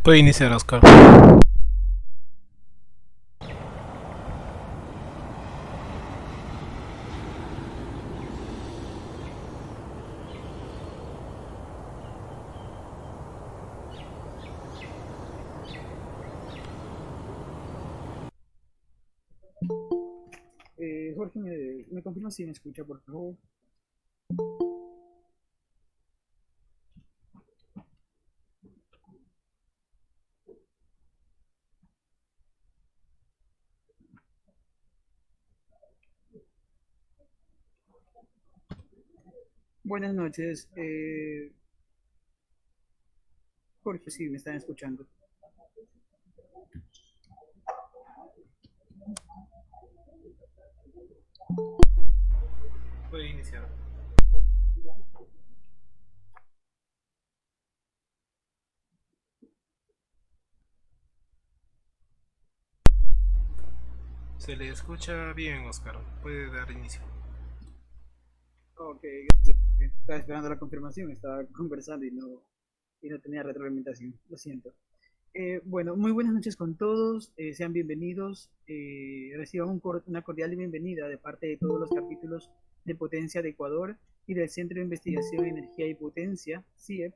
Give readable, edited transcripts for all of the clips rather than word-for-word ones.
Puede iniciar, Oscar. Jorge, ¿me confirma si me escucha, por favor? Buenas noches. Jorge, sí, me están escuchando. Puede iniciar. Se le escucha bien, Oscar. Puede dar inicio. Ok, gracias. Estaba esperando la confirmación, estaba conversando y no tenía retroalimentación. Lo siento. Bueno, muy buenas noches con todos. Sean bienvenidos. Reciban una cordial bienvenida de parte de todos los capítulos de Potencia de Ecuador y del Centro de Investigación en Energía y Potencia, CIEP.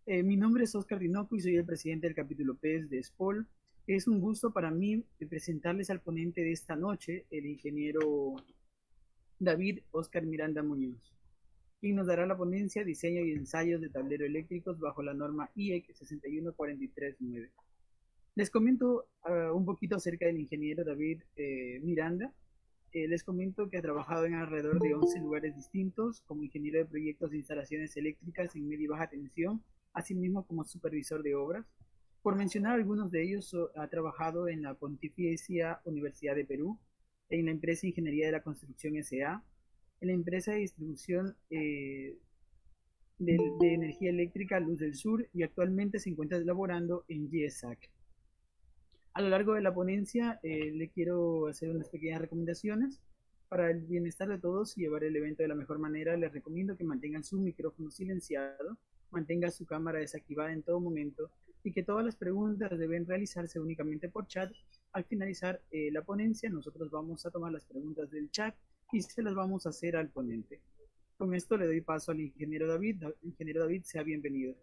Mi nombre es Oscar Dinoco y soy el presidente del capítulo PES de SPOL. Es un gusto para mí presentarles al ponente de esta noche, el ingeniero David Oscar Miranda Muñoz, quien nos dará la ponencia Diseño y ensayos de tableros eléctricos bajo la norma IEC 61439. Les comento un poquito acerca del ingeniero David Miranda. Les comento que ha trabajado en alrededor de 11 lugares distintos como ingeniero de proyectos de instalaciones eléctricas en media y baja tensión, asimismo como supervisor de obras. Por mencionar algunos de ellos, ha trabajado en la Pontificia Universidad de Perú, en la empresa Ingeniería de la Construcción S.A., en la empresa de distribución de energía eléctrica Luz del Sur y actualmente se encuentra laborando en GESAC. A lo largo de la ponencia le quiero hacer unas pequeñas recomendaciones para el bienestar de todos y llevar el evento de la mejor manera. Les recomiendo que mantengan su micrófono silenciado, mantenga su cámara desactivada en todo momento y que todas las preguntas deben realizarse únicamente por chat. Al finalizar la ponencia, nosotros vamos a tomar las preguntas del chat y se las vamos a hacer al ponente. Con esto le doy paso al ingeniero David. Ingeniero David, sea bienvenido.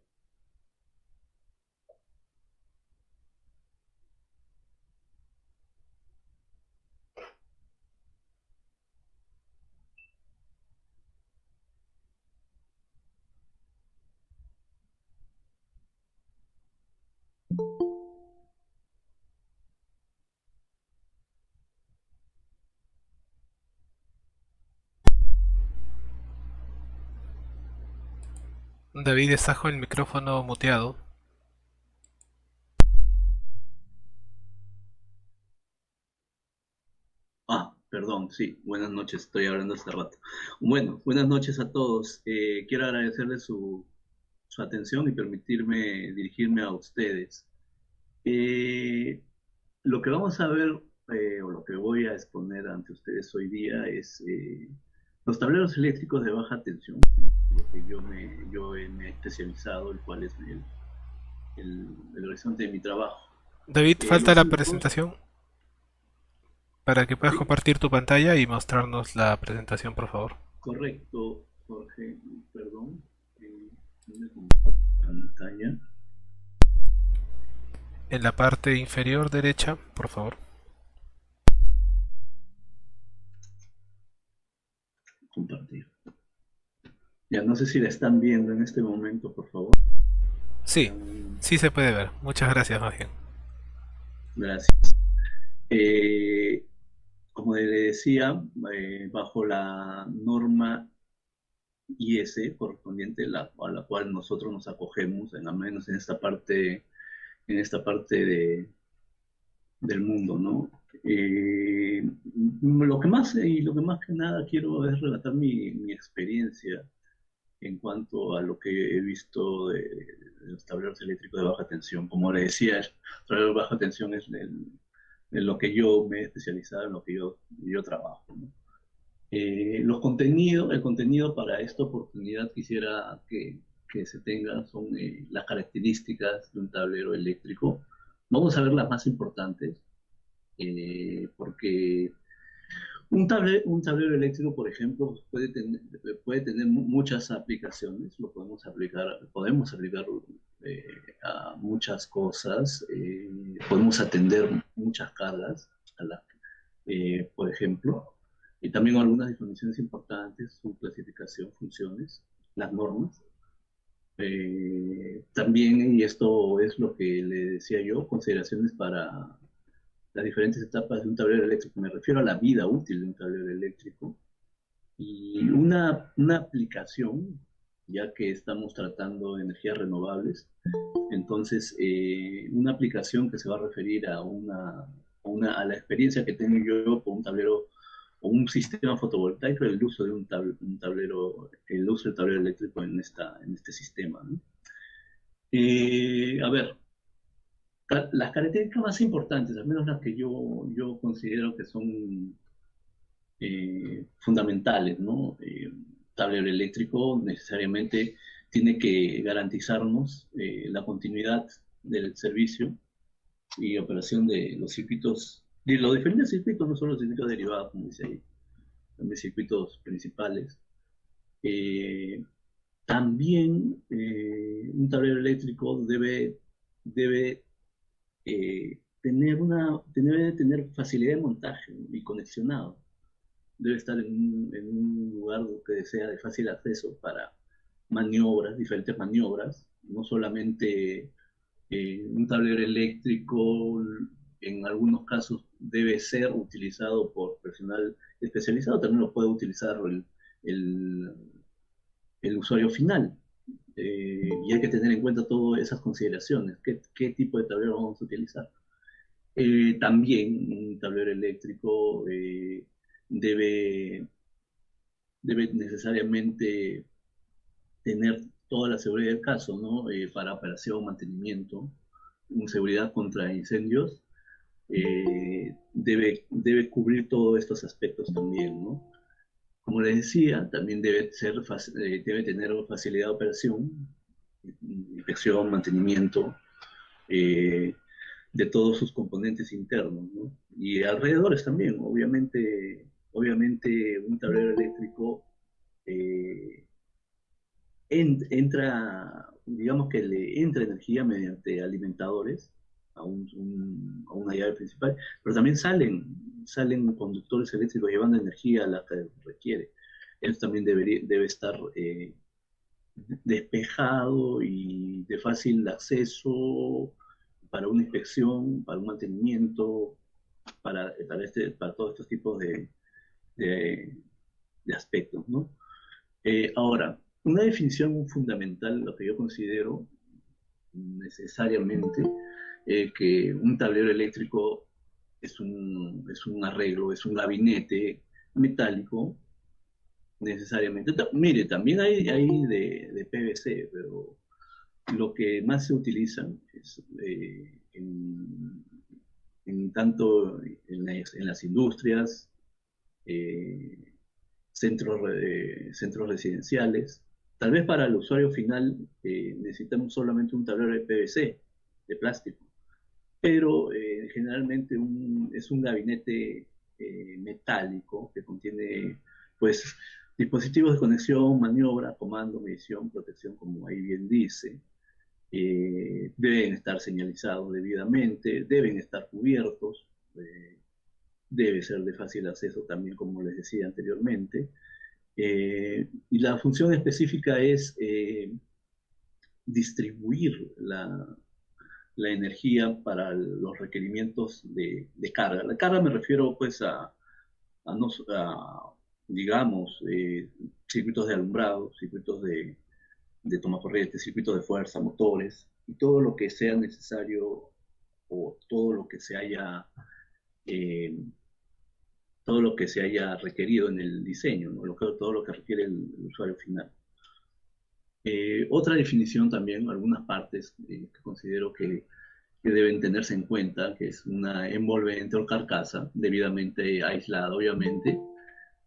David está con el micrófono muteado. Perdón, sí, buenas noches, estoy hablando hace rato. Bueno, buenas noches a todos. Quiero agradecerles su atención y permitirme dirigirme a ustedes. Eh, lo que vamos a ver, o lo que voy a exponer ante ustedes hoy día es los tableros eléctricos de baja tensión, lo que yo me he especializado, el cual es el horizonte de mi trabajo. David, falta Los la usos, presentación para que puedas sí, compartir tu pantalla y mostrarnos la presentación, por favor. correcto, Jorge, perdón. No me comparto pantalla. En la parte inferior derecha, por favor. Compartir. Ya no sé si la están viendo en este momento, por favor. Sí, Um, sí se puede ver. Muchas gracias, más bien. Gracias. Eh, Como le decía, bajo la norma IS correspondiente a la cual nosotros nos acogemos, en al menos en esta parte del mundo, ¿no? Lo que más que nada quiero es relatar mi experiencia en cuanto a lo que he visto de los tableros eléctricos de baja tensión. Como le decía, el tablero de baja tensión es en lo que yo me he especializado, en lo que yo trabajo, ¿no? El contenido para esta oportunidad quisiera que que se tenga son las características de un tablero eléctrico. Vamos a ver las más importantes, porque un tablero eléctrico, por ejemplo, puede tener muchas aplicaciones, podemos aplicar eh, a muchas cosas, podemos atender muchas cargas, por ejemplo, y también algunas definiciones importantes, su clasificación, funciones, las normas. También, y esto es lo que le decía yo, consideraciones para las diferentes etapas de un tablero eléctrico. Me refiero a la vida útil de un tablero eléctrico y una aplicación, ya que estamos tratando de energías renovables, entonces una aplicación que se va a referir a la experiencia que tengo yo con un tablero o un sistema fotovoltaico, el uso de un tablero, el uso del tablero eléctrico en este sistema, ¿no? A ver, las características más importantes, al menos las que yo considero que son fundamentales, ¿no? Tablero eléctrico necesariamente tiene que garantizarnos la continuidad del servicio y operación de los circuitos, de los diferentes circuitos, no solo los circuitos derivados, como dice ahí, también circuitos principales. Eh, También un tablero eléctrico debe debe tener facilidad de montaje y conexionado. Debe estar en un lugar que sea de fácil acceso para maniobras, diferentes maniobras, no solamente un tablero eléctrico en algunos casos debe ser utilizado por personal especializado, también lo puede utilizar el, el usuario final. Y hay que tener en cuenta todas esas consideraciones, qué tipo de tablero vamos a utilizar. También un tablero eléctrico debe, debe necesariamente tener toda la seguridad del caso, ¿no? Para operación, mantenimiento, seguridad contra incendios, debe cubrir todos estos aspectos también, ¿no? Como les decía, también debe tener facilidad de operación, inspección, mantenimiento de todos sus componentes internos, ¿no? Y alrededores también, obviamente un tablero eléctrico eh, entra, digamos que le entra energía mediante alimentadores a una llave principal, pero también salen conductores eléctricos llevando energía a la que requiere. Eso también debe estar despejado y de fácil acceso para una inspección, para un mantenimiento, para todos estos tipos de, de aspectos, ¿no? Ahora, una definición fundamental, lo que yo considero necesariamente, que un tablero eléctrico es un arreglo, es un gabinete metálico, necesariamente. Mire, también hay de PVC, pero lo que más se utiliza es tanto en las industrias, eh, centros residenciales. Tal vez para el usuario final necesitamos solamente un tablero de PVC, de plástico, pero generalmente es un gabinete metálico que contiene pues dispositivos de conexión, maniobra, comando, medición, protección, como ahí bien dice. Deben estar señalizados debidamente, deben estar cubiertos, debe ser de fácil acceso también, como les decía anteriormente. Y la función específica es distribuir la energía para los requerimientos de carga. La carga me refiero pues digamos, circuitos de alumbrado, circuitos de toma corriente, circuitos de fuerza, motores, y todo lo que sea necesario o eh, todo lo que se haya requerido en el diseño, ¿no? Todo lo que requiere el usuario final. Otra definición también, algunas partes que considero que deben tenerse en cuenta, que es una envolvente o carcasa debidamente aislada, obviamente,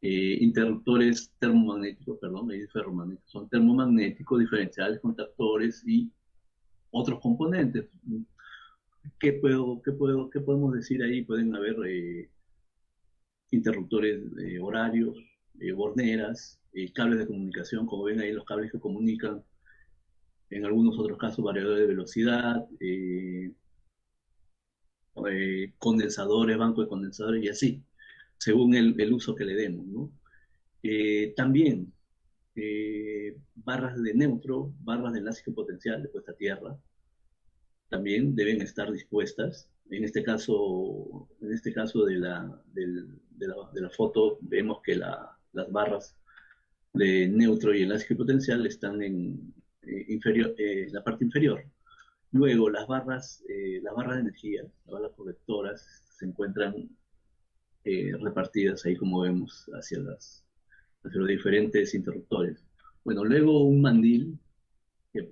interruptores termomagnéticos, perdón, y ferromagnéticos, son termomagnéticos, diferenciales, contactores y otros componentes. ¿Qué podemos decir ahí? Pueden haber interruptores horarios, borneras, cables de comunicación, como ven ahí los cables que comunican, en algunos otros casos variadores de velocidad, condensadores, banco de condensadores y así, según el uso que le demos, ¿no? También barras de neutro, barras de enlace potencial de puesta a tierra, también deben estar dispuestas. En este caso de la foto, vemos que las barras de neutro y enlace potencial están en la parte inferior. Luego, las barras de energía, las barras colectoras, se encuentran repartidas ahí, como vemos, hacia los diferentes interruptores. Bueno, luego un mandil que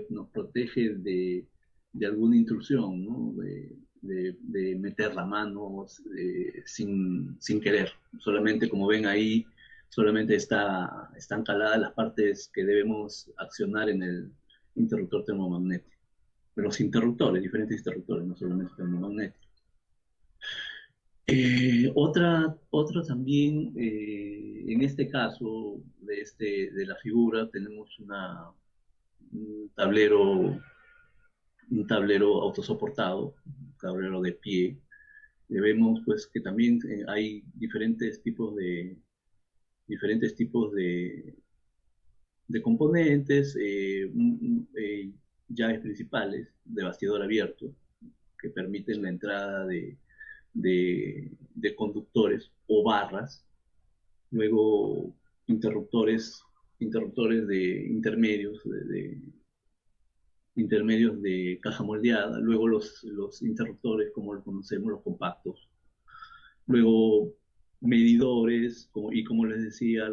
nos protege de alguna intrusión, ¿no? De meter la mano sin querer. Solamente, como ven ahí, solamente están caladas las partes que debemos accionar en el interruptor termomagnético. Los interruptores, diferentes interruptores, no solamente termomagnéticos. Otra también, en este caso de la figura, tenemos un tablero, un tablero autosoportado, un tablero de pie. Vemos pues que también hay diferentes tipos de componentes, llaves principales de bastidor abierto que permiten la entrada de conductores o barras, luego interruptores de intermedios de caja moldeada, luego los interruptores como los conocemos, los compactos, luego medidores y como les decía,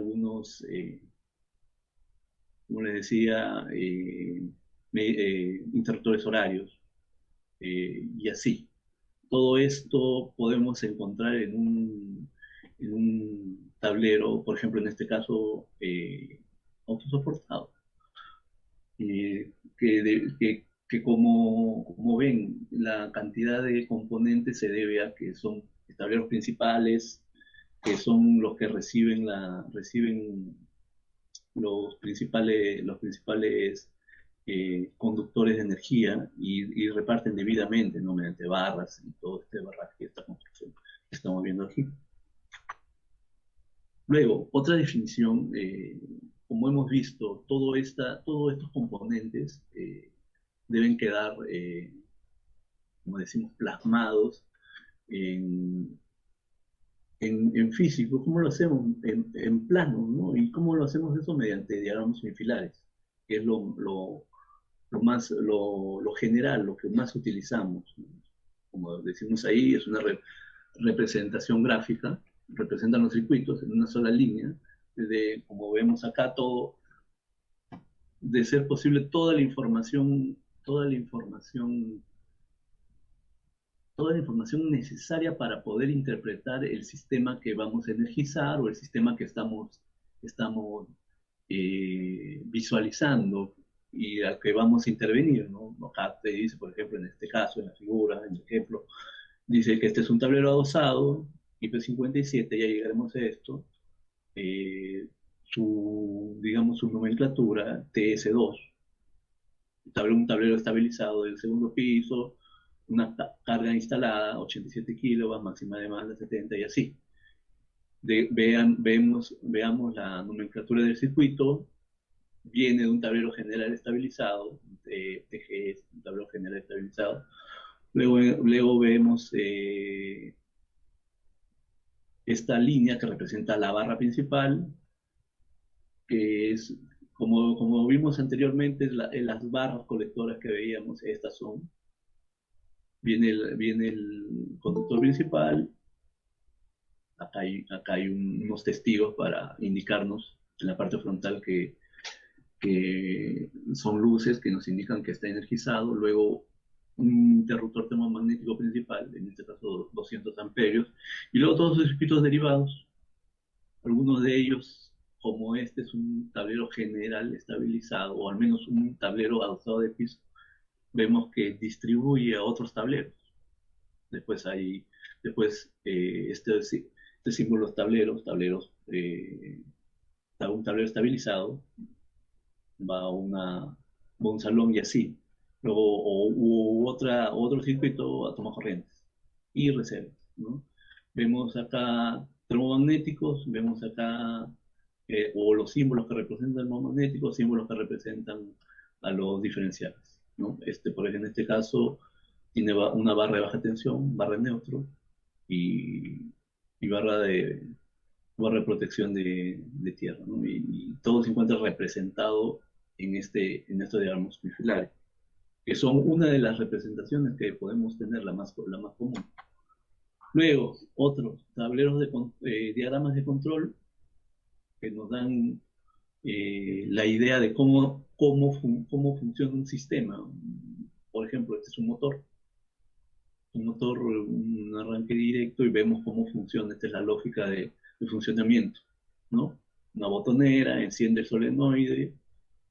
interruptores horarios y así. Todo esto podemos encontrar en un tablero, por ejemplo, en este caso, autosoportado, que como ven, la cantidad de componentes se debe a que son tableros principales, que son los que reciben los principales conductores de energía y reparten debidamente, ¿no? Mediante barras y todo este barraje, esta construcción que estamos viendo aquí. Luego, otra definición, como hemos visto, todos estos componentes deben quedar, como decimos, plasmados en físico. ¿Cómo lo hacemos? En plano, ¿no? ¿Y cómo lo hacemos eso? Mediante diagramas unifilares, que es lo general, lo que más utilizamos, ¿no? Como decimos ahí, es una representación gráfica, representan los circuitos en una sola línea, como vemos acá, de ser posible toda la información necesaria para poder interpretar el sistema que vamos a energizar o el sistema que estamos visualizando y al que vamos a intervenir, ¿no? Acá te dice, por ejemplo, en este caso, en la figura, en el ejemplo, dice que este es un tablero adosado, IP57, ya llegaremos a esto, digamos, su nomenclatura, TS2, un tablero estabilizado del segundo piso, una carga instalada, 87 kilovatios, máxima demanda 70 y así. Veamos la nomenclatura del circuito, viene de un tablero general estabilizado, TGS, un tablero general estabilizado. Luego vemos esta línea que representa la barra principal, que es, como vimos anteriormente, las barras colectoras que veíamos, estas son. Viene el conductor principal, acá hay unos testigos para indicarnos en la parte frontal que son luces que nos indican que está energizado, luego un interruptor termomagnético principal, en este caso 200 amperios, y luego todos los circuitos derivados Algunos de ellos, como este es un tablero general estabilizado, o al menos un tablero adosado de piso, vemos que distribuye a otros tableros. Después hay, este símbolo un tablero estabilizado, va a un salón y así. Luego, otro circuito a toma corrientes y reservas, ¿no? Vemos acá termomagnéticos, vemos acá o los símbolos que representan el magnético, símbolos que representan a los diferenciales, ¿no? Por ejemplo, en este caso tiene una barra de baja tensión, barra de neutro y, y barra de protección de tierra, ¿no? Y todo se encuentra representado en estos diagramas bifilares, que son una de las representaciones que podemos tener, la más común. Luego, otros diagramas de control que nos dan la idea de cómo funciona un sistema. Por ejemplo, este es un arranque directo y vemos cómo funciona. Esta es la lógica de funcionamiento, ¿no? Una botonera, enciende el solenoide,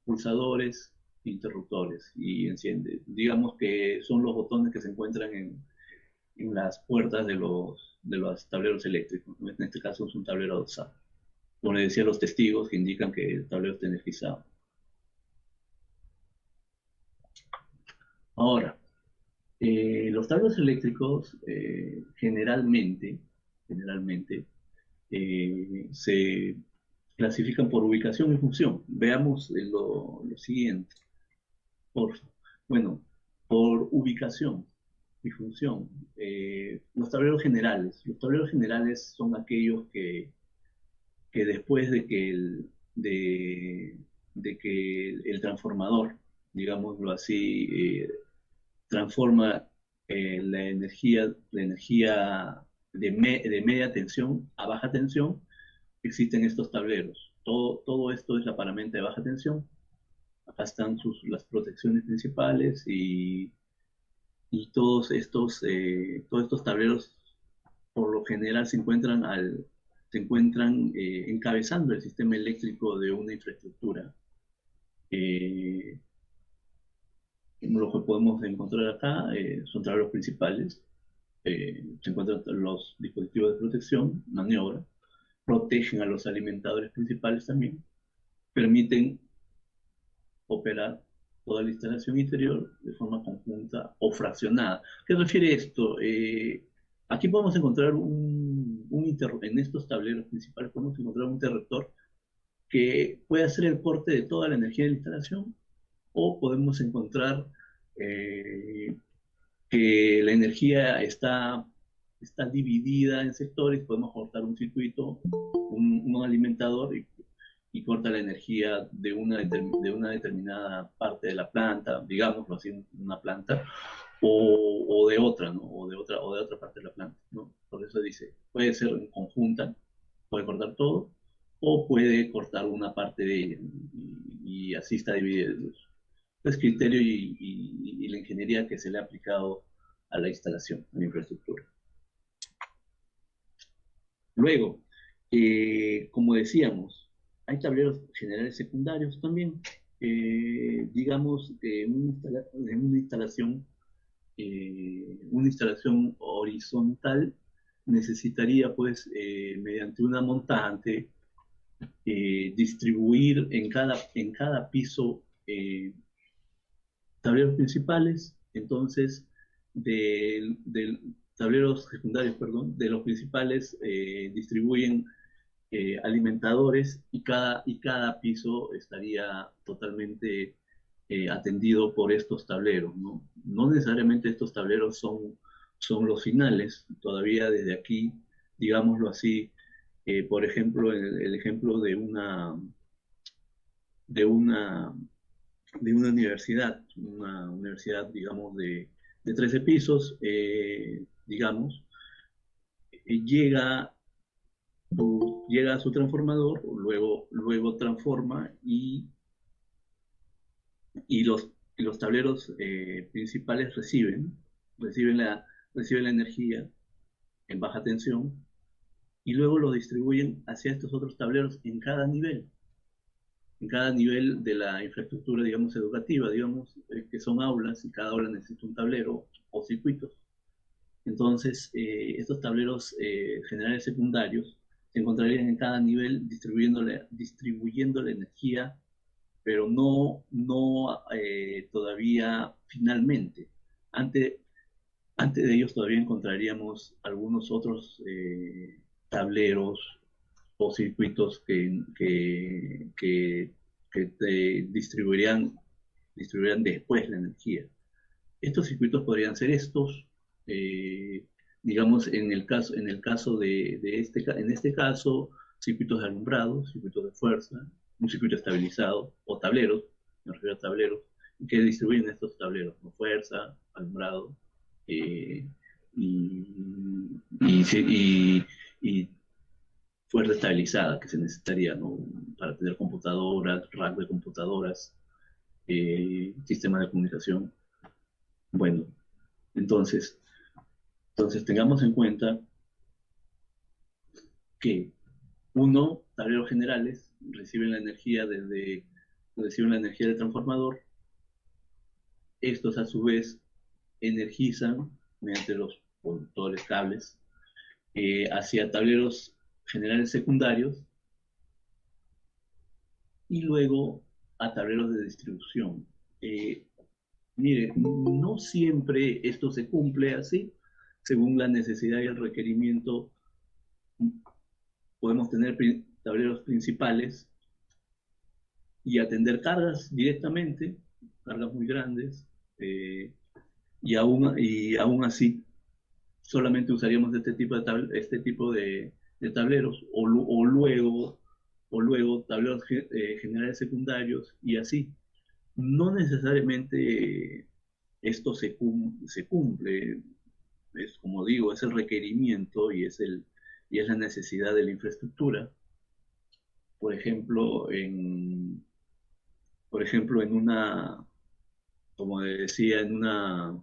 pulsadores, interruptores y enciende. Digamos que son los botones que se encuentran en las puertas de los tableros eléctricos, ¿no? En este caso es un tablero adosado. Como les decía, los testigos que indican que el tablero está energizado. Ahora, los tableros eléctricos generalmente se clasifican por ubicación y función. Veamos lo siguiente, por bueno, por ubicación y función. Los tableros generales. Los tableros generales son aquellos que después de que el transformador, digámoslo así, transforma la energía de media tensión a baja tensión, existen estos tableros. Todo esto es la paramenta de baja tensión. Acá están las protecciones principales y todos estos tableros por lo general se encuentran encabezando el sistema eléctrico de una infraestructura. Lo que podemos encontrar acá son tableros principales. Se encuentran los dispositivos de protección, maniobra, protegen a los alimentadores principales también, permiten operar toda la instalación interior de forma conjunta o fraccionada. ¿Qué refiere esto? Aquí podemos encontrar en estos tableros principales podemos encontrar un interruptor que puede hacer el corte de toda la energía de la instalación, o podemos encontrar que la energía está dividida en sectores. Podemos cortar un circuito, un alimentador y corta la energía de una determinada parte de la planta, digámoslo así, una planta, o de otra, ¿no? O de otra parte de la planta, ¿no? Por eso dice, puede ser en conjunta, puede cortar todo, o puede cortar una parte de ella, y así está dividido. Es criterio y la ingeniería que se le ha aplicado a la instalación, a la infraestructura. Luego, como decíamos, hay tableros generales secundarios también. Digamos, una instalación horizontal necesitaría, pues, mediante una montante, distribuir en cada piso tableros principales. Entonces, del tableros secundarios, perdón, de los principales distribuyen alimentadores, y cada piso estaría totalmente atendido por estos tableros, ¿no? No necesariamente estos tableros son los finales. Todavía desde aquí, digámoslo así, por ejemplo, el ejemplo de una, de una universidad, digamos, de 13 pisos, digamos, llega a su transformador, luego transforma, y los tableros principales reciben la energía en baja tensión, y luego lo distribuyen hacia estos otros tableros en cada nivel de la infraestructura, digamos, educativa, digamos, que son aulas y cada aula necesita un tablero o circuitos. Entonces, estos tableros generales secundarios se encontrarían en cada nivel distribuyendo la energía, pero no todavía finalmente. Antes, antes de ellos todavía encontraríamos algunos otros tableros o circuitos que te distribuirían después la energía. Estos circuitos podrían ser estos, eh, digamos, en el caso en este caso, circuitos de alumbrado, circuitos de fuerza, un circuito estabilizado, o tableros, me refiero a tableros, que distribuyen estos tableros, ¿no? Fuerza, alumbrado, eh, y, y fuerza estabilizada que se necesitaría, ¿no? Para tener computadoras, rack de computadoras, sistemas de comunicación. Bueno, entonces, entonces tengamos en cuenta que uno, tableros generales, reciben la energía del transformador. Estos a su vez energizan mediante los conductores cables hacia tableros generales secundarios y luego a tableros de distribución. Eh, Mire, no siempre esto se cumple así, según la necesidad y el requerimiento. Podemos tener tableros principales y atender cargas directamente, cargas muy grandes, eh, y aún así solamente usaríamos este tipo de tableros, o luego tableros generales secundarios, y así. No necesariamente esto se cumple, es como digo, es el requerimiento y es la necesidad de la infraestructura. Por ejemplo, en una, como decía, en una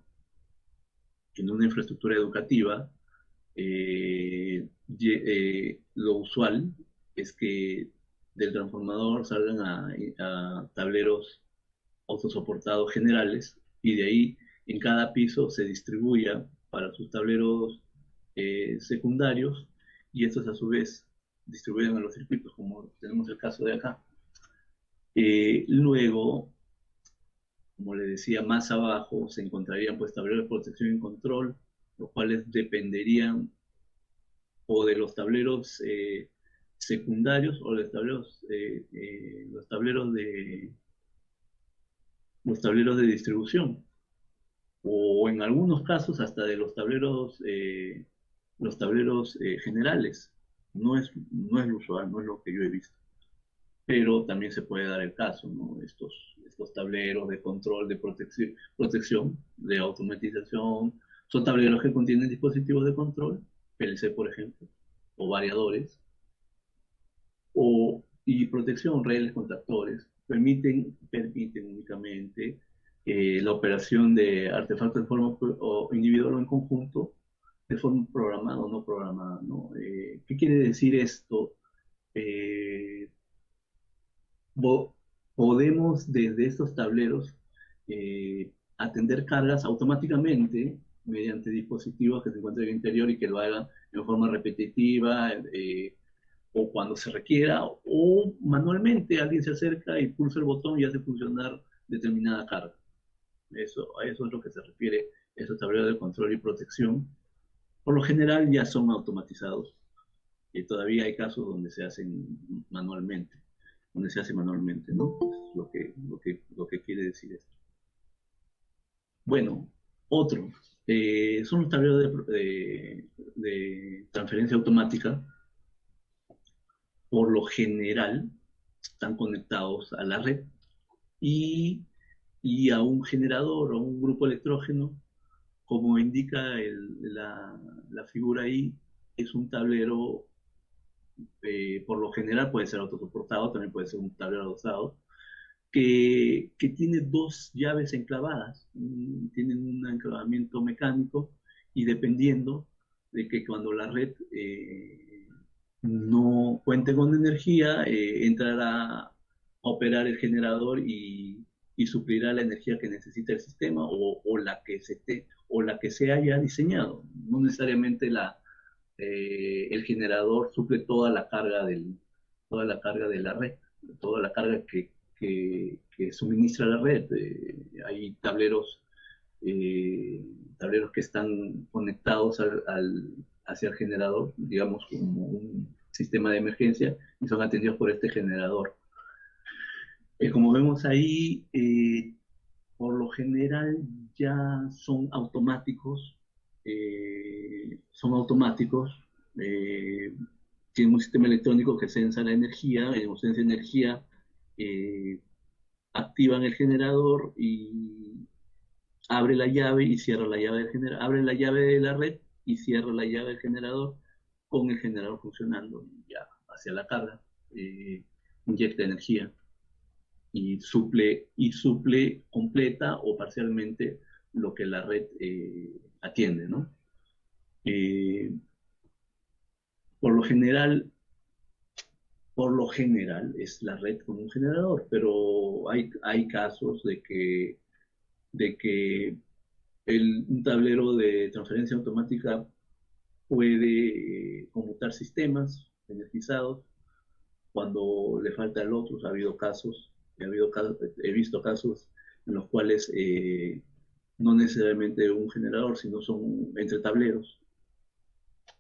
infraestructura educativa, lo usual es que del transformador salgan a tableros autosoportados generales y de ahí en cada piso se distribuya para sus tableros secundarios y estos a su vez distribuyen a los circuitos, como tenemos el caso de acá. Luego, como le decía, más abajo se encontrarían pues tableros de protección y control, los cuales dependerían o de los tableros secundarios o de los tableros de distribución, o en algunos casos hasta de los tableros generales. No es lo usual, no es lo que yo he visto, pero también se puede dar el caso, ¿no? Estos tableros de control, de protección, de automatización, son tableros que contienen dispositivos de control, PLC por ejemplo, o variadores, y protección, redes, contactores, permiten únicamente la operación de artefactos de forma individual o en conjunto, de forma programada o no programada, ¿no? ¿Qué quiere decir esto? Eh, Podemos desde estos tableros atender cargas automáticamente mediante dispositivos que se encuentren en el interior y que lo hagan de forma repetitiva, o cuando se requiera, o manualmente alguien se acerca y pulsa el botón y hace funcionar determinada carga. A eso es lo que se refiere esos tableros de control y protección. Por lo general ya son automatizados y todavía hay casos donde se hacen manualmente, ¿no? Es lo que quiere decir esto. Bueno, otro, son los tableros de transferencia automática. Por lo general están conectados a la red y, y a un generador o un grupo electrógeno, como indica la figura ahí, es un tablero, por lo general puede ser autosoportado, también puede ser un tablero adosado, que tiene dos llaves enclavadas, tienen un enclavamiento mecánico y dependiendo de que cuando la red no cuente con energía, entrará a operar el generador y suplirá la energía que necesita el sistema o la que o la que se haya diseñado. No necesariamente el generador suple toda la carga de la red, toda la carga que suministra la red. Hay eh, tableros que están conectados hacia el generador, digamos, como un sistema de emergencia, y son atendidos por este generador. Como vemos ahí, por lo general ya son automáticos, eh, tienen un sistema electrónico que sensa la energía, en ausencia de energía, eh, activan el generador y abre la llave y cierra la llave del generador, abre la llave de la red y cierra la llave del generador con el generador funcionando ya hacia la carga, inyecta energía y suple completa o parcialmente lo que la red atiende, ¿no? Eh, por lo general, por lo general es la red con un generador, pero hay casos de que un tablero de transferencia automática puede conmutar sistemas energizados cuando le falta el otro. He visto casos en los cuales no necesariamente un generador, sino son entre tableros.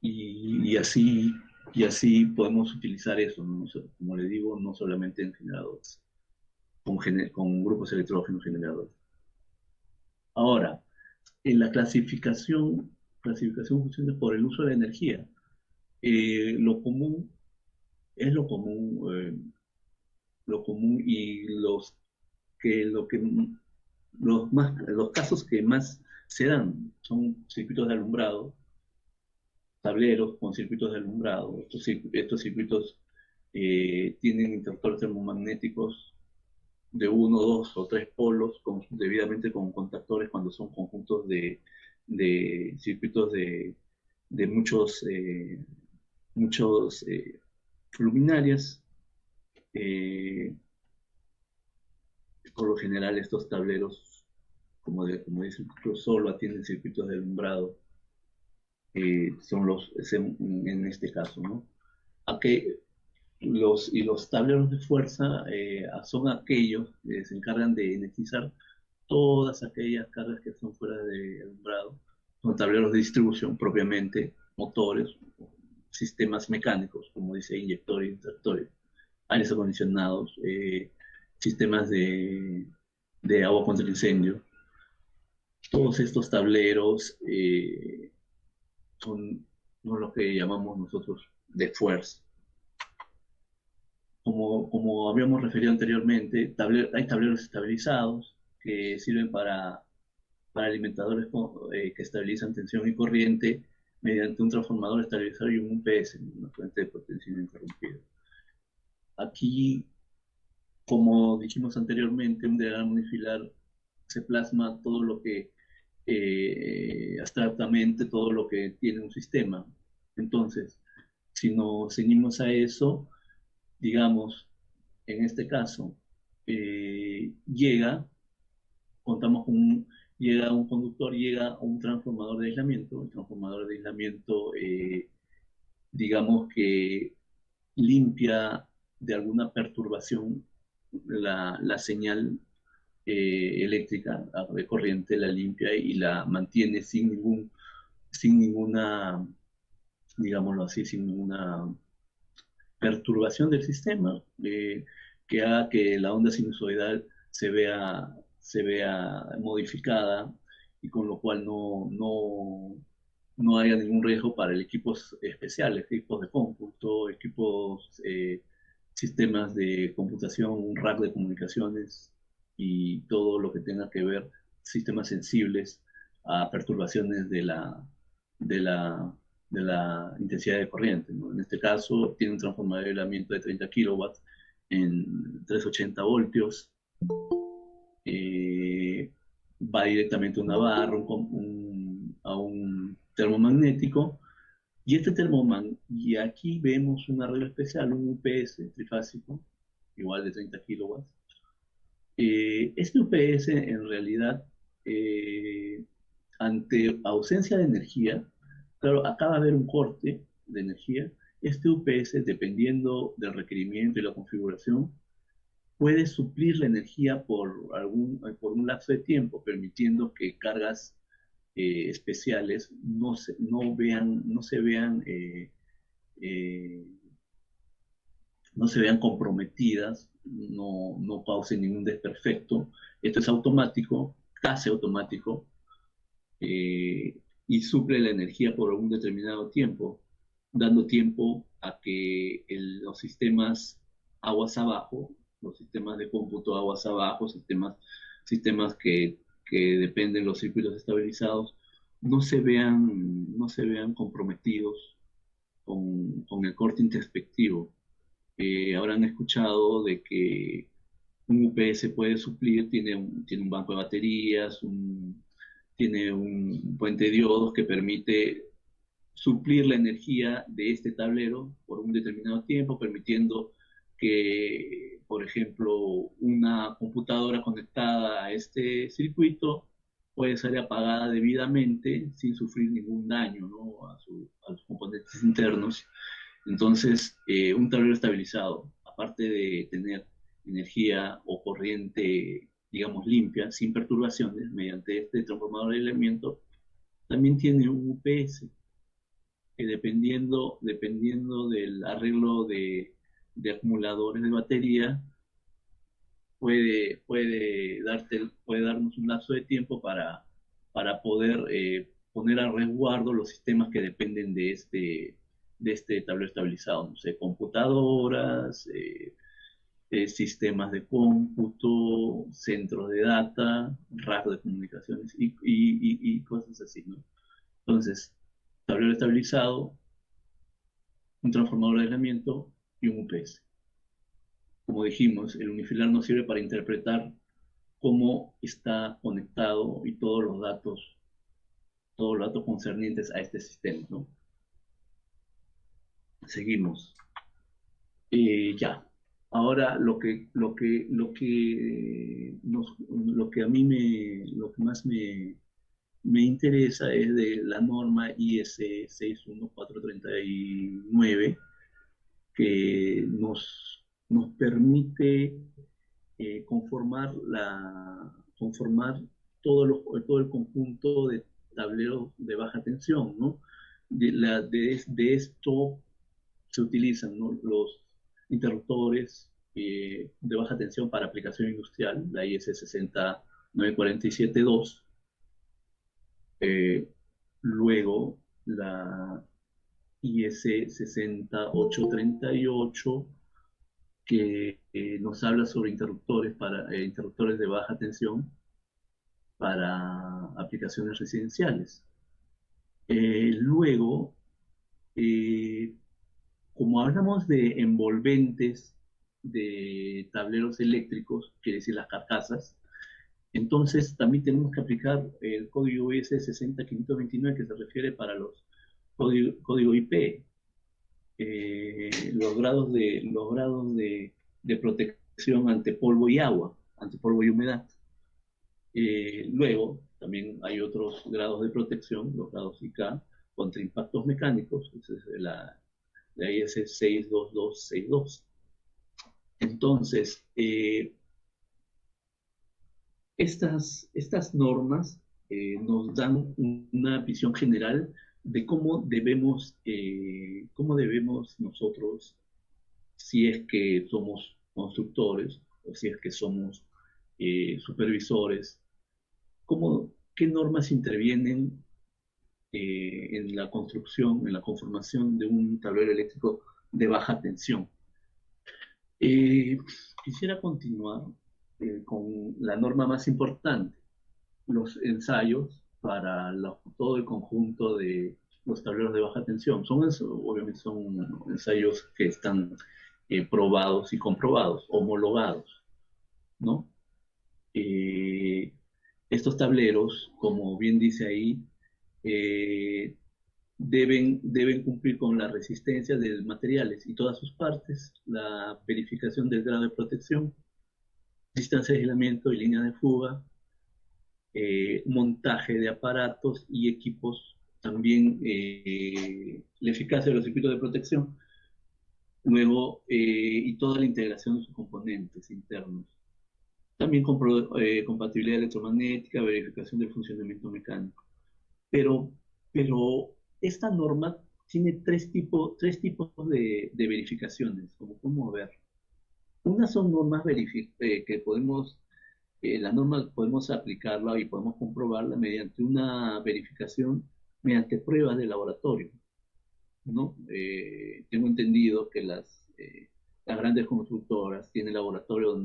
Y, y así, y así podemos utilizar eso, ¿no? Como le digo, no solamente en generadores, con grupos electrógenos generadores. Ahora, en la clasificación funciona por el uso de la energía. Lo común es lo común y los casos que más se dan son circuitos de alumbrado, tableros con circuitos de alumbrado. Estos circuitos tienen interruptores termomagnéticos de uno, dos o tres polos, debidamente con contactores cuando son conjuntos de circuitos de muchos luminarias. Eh, por lo general estos tableros, como dice el título, solo atienden circuitos de alumbrado, en este caso, ¿no? Aquí, los tableros de fuerza son aquellos que se encargan de energizar todas aquellas cargas que son fuera de alumbrado. Son tableros de distribución propiamente, motores, sistemas mecánicos, como dice, inyectores, interruptores, aires acondicionados, sistemas de agua contra el incendio. Todos estos tableros son lo que llamamos nosotros de fuerza. Como habíamos referido anteriormente, hay tableros estabilizados que sirven para alimentadores que estabilizan tensión y corriente mediante un transformador estabilizador y un UPS, una fuente de potencia ininterrumpida. Aquí, como dijimos anteriormente, un diagrama unifilar se plasma todo lo que, abstractamente, todo lo que tiene un sistema. Entonces, si nos ceñimos a eso, digamos, en este caso, contamos con llega un conductor, llega un transformador de aislamiento. El transformador de aislamiento, digamos que limpia de alguna perturbación la señal eléctrica de corriente, la limpia y la mantiene sin ninguna, digámoslo así, sin ninguna perturbación del sistema, que haga que la onda sinusoidal se vea modificada y con lo cual no haya ningún riesgo para el equipos especiales, equipos de cómputo, sistemas de computación, un rack de comunicaciones y todo lo que tenga que ver, sistemas sensibles a perturbaciones de la, de la intensidad de corriente, ¿no? En este caso, tiene un transformador de aislamiento de 30 kilowatts en 380 voltios. Va directamente a una barra, a un termomagnético, Y este termoman, y aquí vemos un arreglo especial, un UPS trifásico, igual de 30 kilowatts. Este UPS en realidad, eh, ante ausencia de energía, claro, acaba de haber un corte de energía, este UPS, dependiendo del requerimiento y la configuración, puede suplir la energía por un lapso de tiempo, permitiendo que cargas especiales eh, no se vean comprometidas, no causen ningún desperfecto. Esto es automático, casi automático, y suple la energía por un determinado tiempo, dando tiempo a que los sistemas aguas abajo, los sistemas de cómputo aguas abajo, sistemas que dependen de los circuitos estabilizados, no se vean comprometidos con el corte introspectivo. Habrán escuchado de que un UPS puede suplir, tiene un banco de baterías, tiene un puente de diodos que permite suplir la energía de este tablero por un determinado tiempo, permitiendo que, por ejemplo, una computadora conectada a este circuito puede ser apagada debidamente sin sufrir ningún daño, ¿no? a los componentes internos. Entonces, un tablero estabilizado, aparte de tener energía o corriente, digamos, limpia, sin perturbaciones, mediante este transformador de elemento, también tiene un UPS que dependiendo del arreglo de acumuladores de batería, puede darnos un lapso de tiempo para poder poner a resguardo los sistemas que dependen de este tablero estabilizado, no sé, computadoras, sistemas de cómputo, centros de data, rasgos de comunicaciones y cosas así, ¿no? Entonces, tablero estabilizado, un transformador de aislamiento y un UPS. Como dijimos, el unifilar nos sirve para interpretar cómo está conectado y todos los datos concernientes a este sistema, ¿no? Seguimos. Ya. Ahora lo que más me interesa es de la norma IS 61439, que nos permite conformar todo el conjunto de tableros de baja tensión, ¿no? De esto se utilizan, ¿no?, los interruptores de baja tensión para aplicación industrial, la IS 60947-2, luego la IS 60838, que nos habla sobre interruptores de baja tensión para aplicaciones residenciales. Luego, eh, como hablamos de envolventes de tableros eléctricos, quiere decir las carcasas, entonces también tenemos que aplicar el código US 60529, que se refiere para los código IP, los grados de protección ante polvo y agua, ante polvo y humedad. Luego, también hay otros grados de protección, los grados IK, contra impactos mecánicos, esa es la IS 62262. Entonces, estas normas nos dan una visión general de cómo debemos nosotros, si es que somos constructores o si es que somos supervisores, qué normas intervienen en la construcción, en la conformación de un tablero eléctrico de baja tensión. Quisiera continuar con la norma más importante, los ensayos para todo el conjunto de los tableros de baja tensión. Obviamente son ensayos que están probados y comprobados, homologados, ¿no? Estos tableros, como bien dice ahí, deben cumplir con la resistencia de materiales y todas sus partes, la verificación del grado de protección, distancia de aislamiento y línea de fuga, montaje de aparatos y equipos, también la eficacia de los circuitos de protección, luego y toda la integración de sus componentes internos. También compatibilidad electromagnética, verificación del funcionamiento mecánico. Pero esta norma tiene tres tipos de verificaciones, como podemos ver. Unas son normas que podemos, la norma podemos aplicarla y podemos comprobarla mediante una verificación, mediante pruebas de laboratorio, ¿no? Tengo entendido que las grandes constructoras tienen laboratorios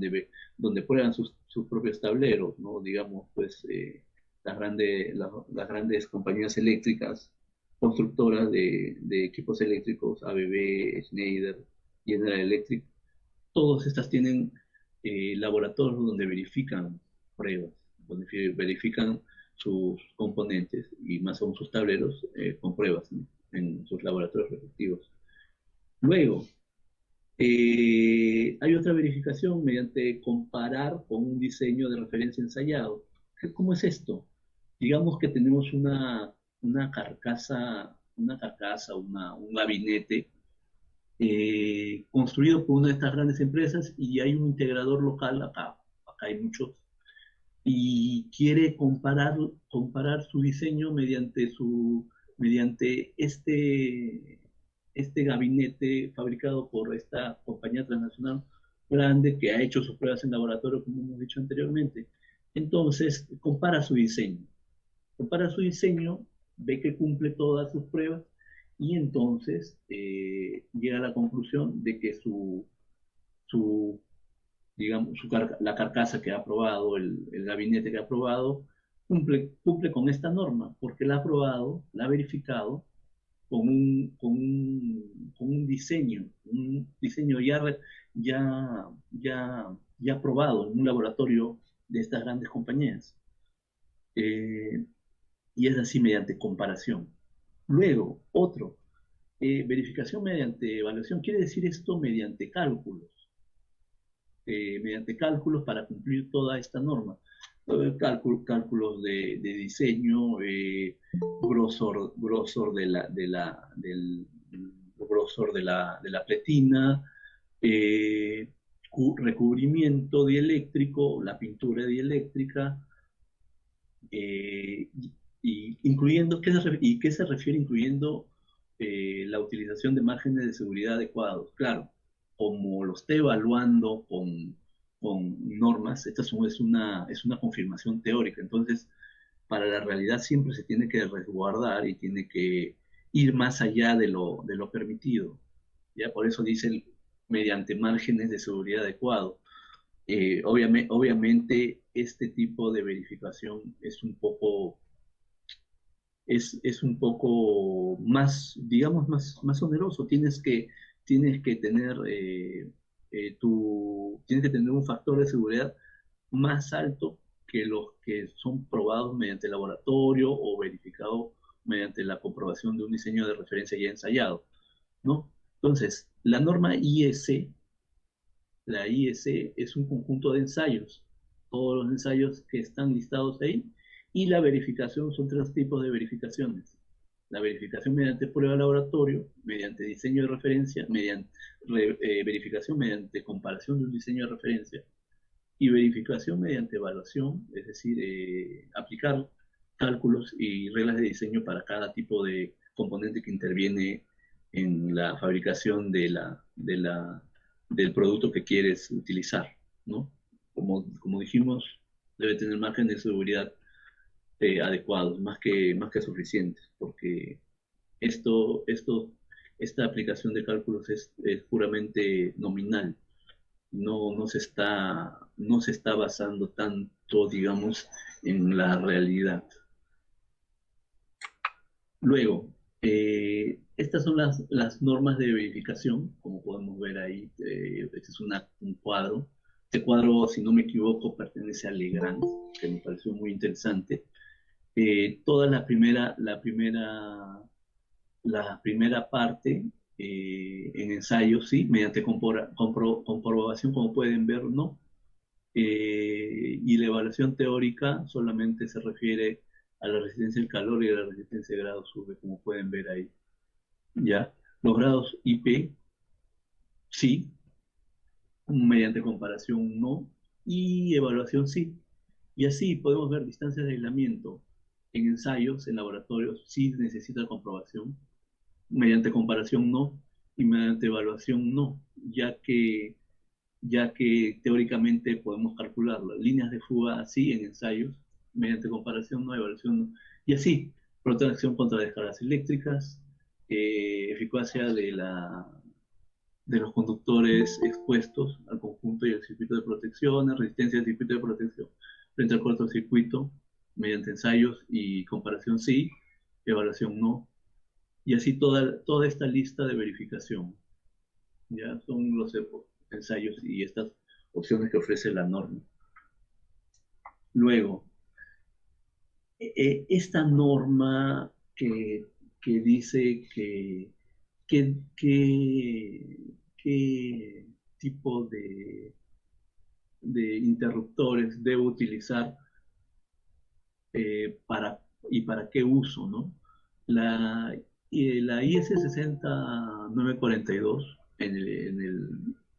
donde prueban sus propios tableros, ¿no? Digamos, pues las grandes compañías eléctricas, constructoras de equipos eléctricos, ABB, Schneider, General Electric, todas estas tienen laboratorios donde verifican pruebas, donde verifican sus componentes y más aún sus tableros con pruebas, ¿no? En sus laboratorios respectivos. Luego, hay otra verificación mediante comparar con un diseño de referencia ensayado. ¿Cómo es esto? Digamos que tenemos una carcasa, un gabinete construido por una de estas grandes empresas y hay un integrador local, acá hay muchos, y quiere comparar su diseño mediante este gabinete fabricado por esta compañía transnacional grande que ha hecho sus pruebas en laboratorio, como hemos dicho anteriormente. Entonces, compara su diseño, ve que cumple todas sus pruebas y entonces llega a la conclusión de que digamos, la carcasa que ha aprobado, el gabinete que ha aprobado, cumple con esta norma, porque la ha aprobado, la ha verificado con un diseño ya aprobado en un laboratorio de estas grandes compañías. Y es así mediante comparación. Luego, verificación mediante evaluación. Quiere decir esto mediante cálculos. Mediante cálculos para cumplir toda esta norma. Cálculos de diseño, grosor del grosor de la pletina, recubrimiento dieléctrico, la pintura dieléctrica, y incluyendo, ¿qué se refiere incluyendo la utilización de márgenes de seguridad adecuados? Claro, como lo esté evaluando con normas, esta es una confirmación teórica, entonces para la realidad siempre se tiene que resguardar y tiene que ir más allá de lo permitido. ¿Ya? Por eso dice mediante márgenes de seguridad adecuados. Obviamente este tipo de verificación es un poco más, digamos, más oneroso. Tienes que tener tienes que tener un factor de seguridad más alto que los que son probados mediante laboratorio o verificados mediante la comprobación de un diseño de referencia ya ensayado, ¿no? Entonces, la norma IEC, la IEC es un conjunto de ensayos, todos los ensayos que están listados ahí, y la verificación son tres tipos de verificaciones. La verificación mediante prueba de laboratorio, mediante diseño de referencia, verificación mediante comparación de un diseño de referencia, y verificación mediante evaluación, es decir, aplicar cálculos y reglas de diseño para cada tipo de componente que interviene en la fabricación del producto que quieres utilizar, ¿no? Como dijimos, debe tener margen de seguridad adecuados, más que suficientes, porque esta aplicación de cálculos es puramente nominal. No se está basando tanto, digamos, en la realidad. Luego, estas son las normas de verificación, como podemos ver ahí. Este es un cuadro. Este cuadro, si no me equivoco, pertenece a Legrand, que me pareció muy interesante. Toda la primera La primera parte, en ensayos, sí, mediante comprobación, como pueden ver, no. Y la evaluación teórica solamente se refiere a la resistencia al calor y a la resistencia de grado sube, como pueden ver ahí. ¿Ya? Los grados IP, sí, mediante comparación, no. Y evaluación, sí. Y así podemos ver distancias de aislamiento en ensayos, en laboratorios, sí necesita comprobación, mediante comparación no, y mediante evaluación no, ya que teóricamente podemos calcularlo. Líneas de fuga sí en ensayos, mediante comparación no, evaluación no. Y así, protección contra descargas eléctricas, eficacia de los conductores expuestos al conjunto y al circuito de protección, resistencia al circuito de protección frente al cortocircuito, mediante ensayos y comparación sí, evaluación no, y así toda esta lista de verificación. Ya son los ensayos y estas opciones que ofrece la norma. Luego, esta norma que dice qué tipo de interruptores debo utilizar para qué uso, ¿no? La IS 60942 en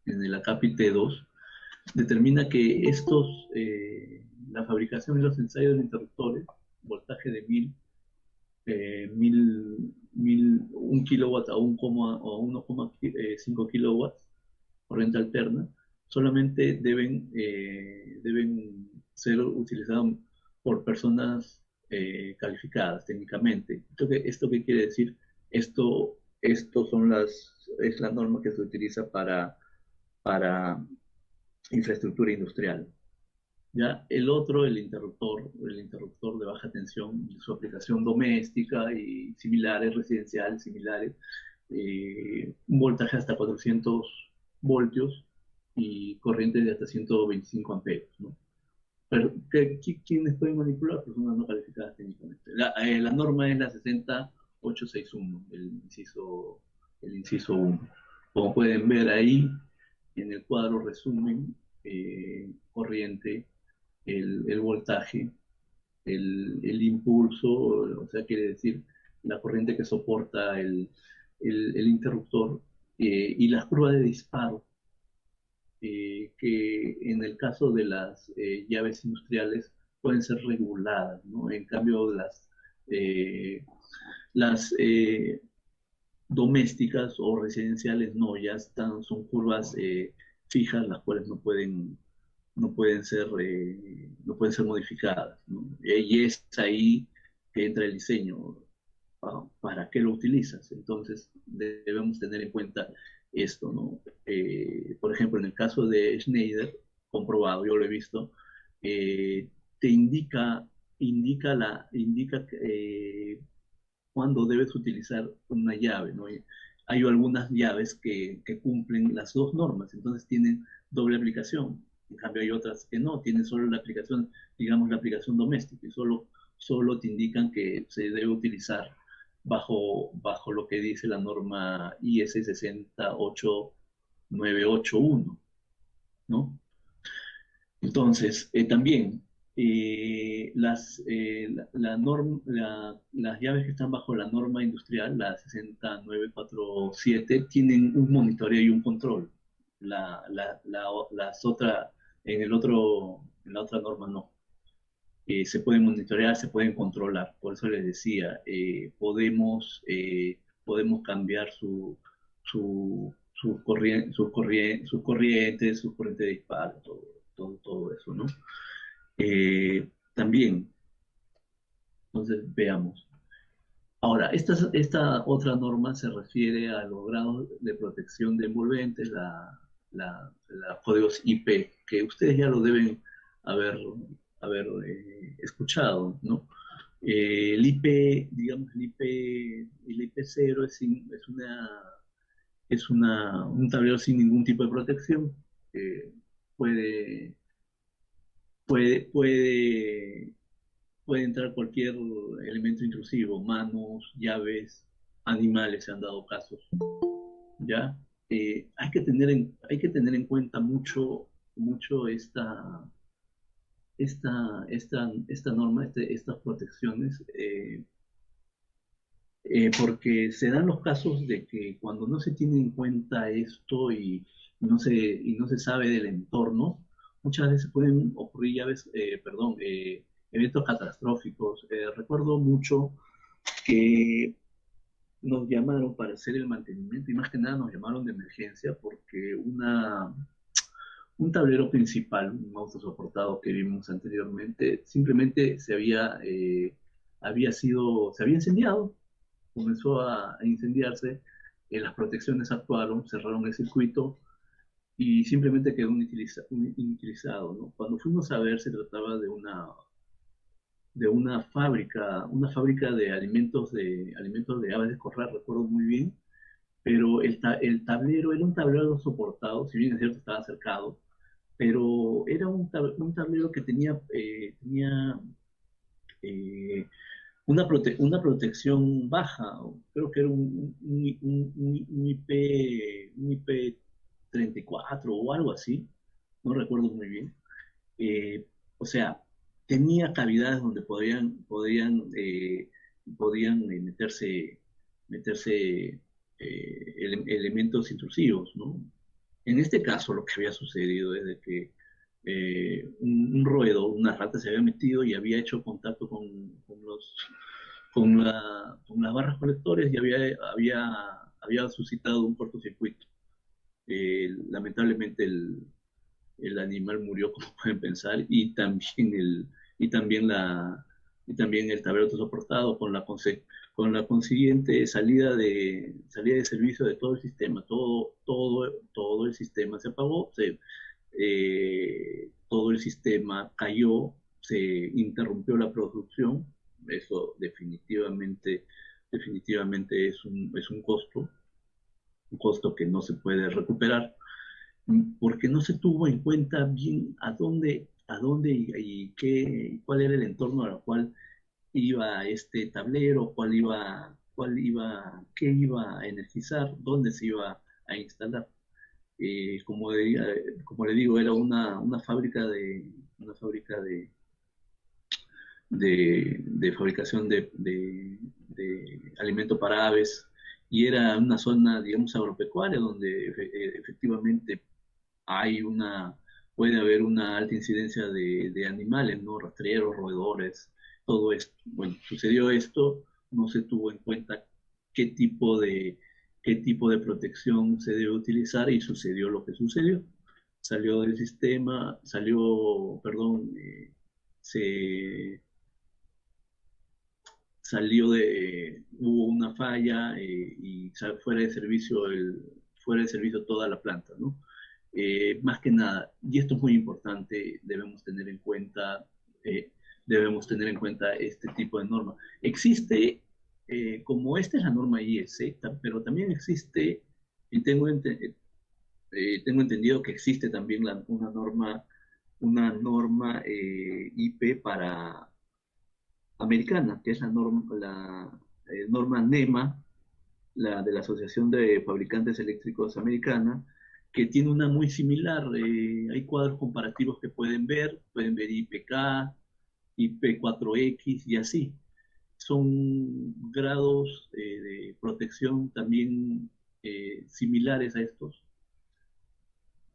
el acápite 2 determina que la fabricación y los ensayos de interruptores, voltaje de 1 kilowatt a 1,5 kilowatts, corriente alterna, solamente deben ser utilizados por personas calificadas técnicamente. ¿Esto qué quiere decir? Esto es la norma que se utiliza para infraestructura industrial. Ya el interruptor de baja tensión, su aplicación doméstica y similares, residenciales similares, un voltaje hasta 400 voltios y corriente de hasta 125 amperios, ¿no? Pero, ¿quiénes pueden manipular? Personas no calificadas técnicamente. La norma es la 60861, el inciso 1. Como pueden ver ahí, en el cuadro resumen, corriente, el voltaje, el impulso, o sea, quiere decir la corriente que soporta el interruptor, y las curvas de disparo, que en el caso de las llaves industriales pueden ser reguladas, ¿no? En cambio, las domésticas o residenciales no, son curvas fijas, las cuales no pueden ser modificadas, ¿no? Y es ahí que entra el diseño. ¿Para qué lo utilizas? Entonces debemos tener en cuenta esto, ¿no? Por ejemplo, en el caso de Schneider, comprobado, yo lo he visto, te indica cuándo debes utilizar una llave, ¿no? Hay algunas llaves que cumplen las dos normas, entonces tienen doble aplicación. En cambio, hay otras que no, tienen solo la aplicación, digamos, la aplicación doméstica, y solo te indican que se debe utilizar bajo lo que dice la norma IS 68981, ¿no? Entonces, también las llaves que están bajo la norma industrial, la 60947, tienen un monitoreo y un control. Las otras, en la otra norma no. Se pueden monitorear, se pueden controlar. Por eso les decía, podemos cambiar su corriente de disparo, todo eso, ¿no? También, entonces veamos. Ahora, esta otra norma se refiere a los grados de protección de envolventes, los códigos IP, que ustedes ya lo deben haber escuchado, ¿no? El IP, digamos, el IP0 un tablero sin ningún tipo de protección. Puede, puede, puede, puede entrar cualquier elemento intrusivo, manos, llaves, animales, se han dado casos, ¿ya? Hay que tener en cuenta mucho esta norma, estas protecciones, porque se dan los casos de que cuando no se tiene en cuenta esto y no se sabe del entorno, muchas veces pueden ocurrir eventos catastróficos. Recuerdo mucho que nos llamaron para hacer el mantenimiento y más que nada nos llamaron de emergencia porque un tablero principal, un autosoportado que vimos anteriormente, simplemente se había incendiado, comenzó a incendiarse, las protecciones actuaron, cerraron el circuito y simplemente quedó inutilizado, ¿no? Cuando fuimos a ver, se trataba de una fábrica de alimentos de aves de corral, recuerdo muy bien, pero el tablero era un tablero soportado, si bien es cierto estaba cercado, pero era un tablero que tenía una protección baja, creo que era un IP34 o algo así, no recuerdo muy bien. O sea, tenía cavidades donde meterse elementos intrusivos, ¿no? En este caso, lo que había sucedido es de que un roedor, una rata, se había metido y había hecho contacto con las barras colectores y había suscitado un cortocircuito. Lamentablemente el animal murió, como pueden pensar, y también y también el tablero soportado con la consiguiente salida de servicio de todo el sistema. Todo el sistema se apagó, todo el sistema cayó, se interrumpió la producción. Eso definitivamente es un costo que no se puede recuperar porque no se tuvo en cuenta bien a dónde cuál era el entorno al cual iba este tablero, qué iba a energizar, dónde se iba a instalar. Como le digo, era una fábrica de fabricación de alimento para aves y era una zona, digamos, agropecuaria donde efectivamente hay puede haber una alta incidencia de animales, ¿no? Rastreros, roedores, todo esto. Bueno, sucedió esto, no se tuvo en cuenta qué tipo de, qué tipo de protección se debe utilizar y sucedió lo que sucedió. Salió del sistema, se hubo una falla y fuera de servicio toda la planta, ¿no? Más que nada, y esto es muy importante, eh, debemos tener en cuenta este tipo de norma. Existe, como esta es la norma IEC, pero también existe, y tengo entendido que existe también una norma IP para americana, que es la norma NEMA, la de la Asociación de Fabricantes Eléctricos Americana, que tiene una muy similar. Hay cuadros comparativos que pueden ver IPK, IP4X y así. Son grados de protección también similares a estos.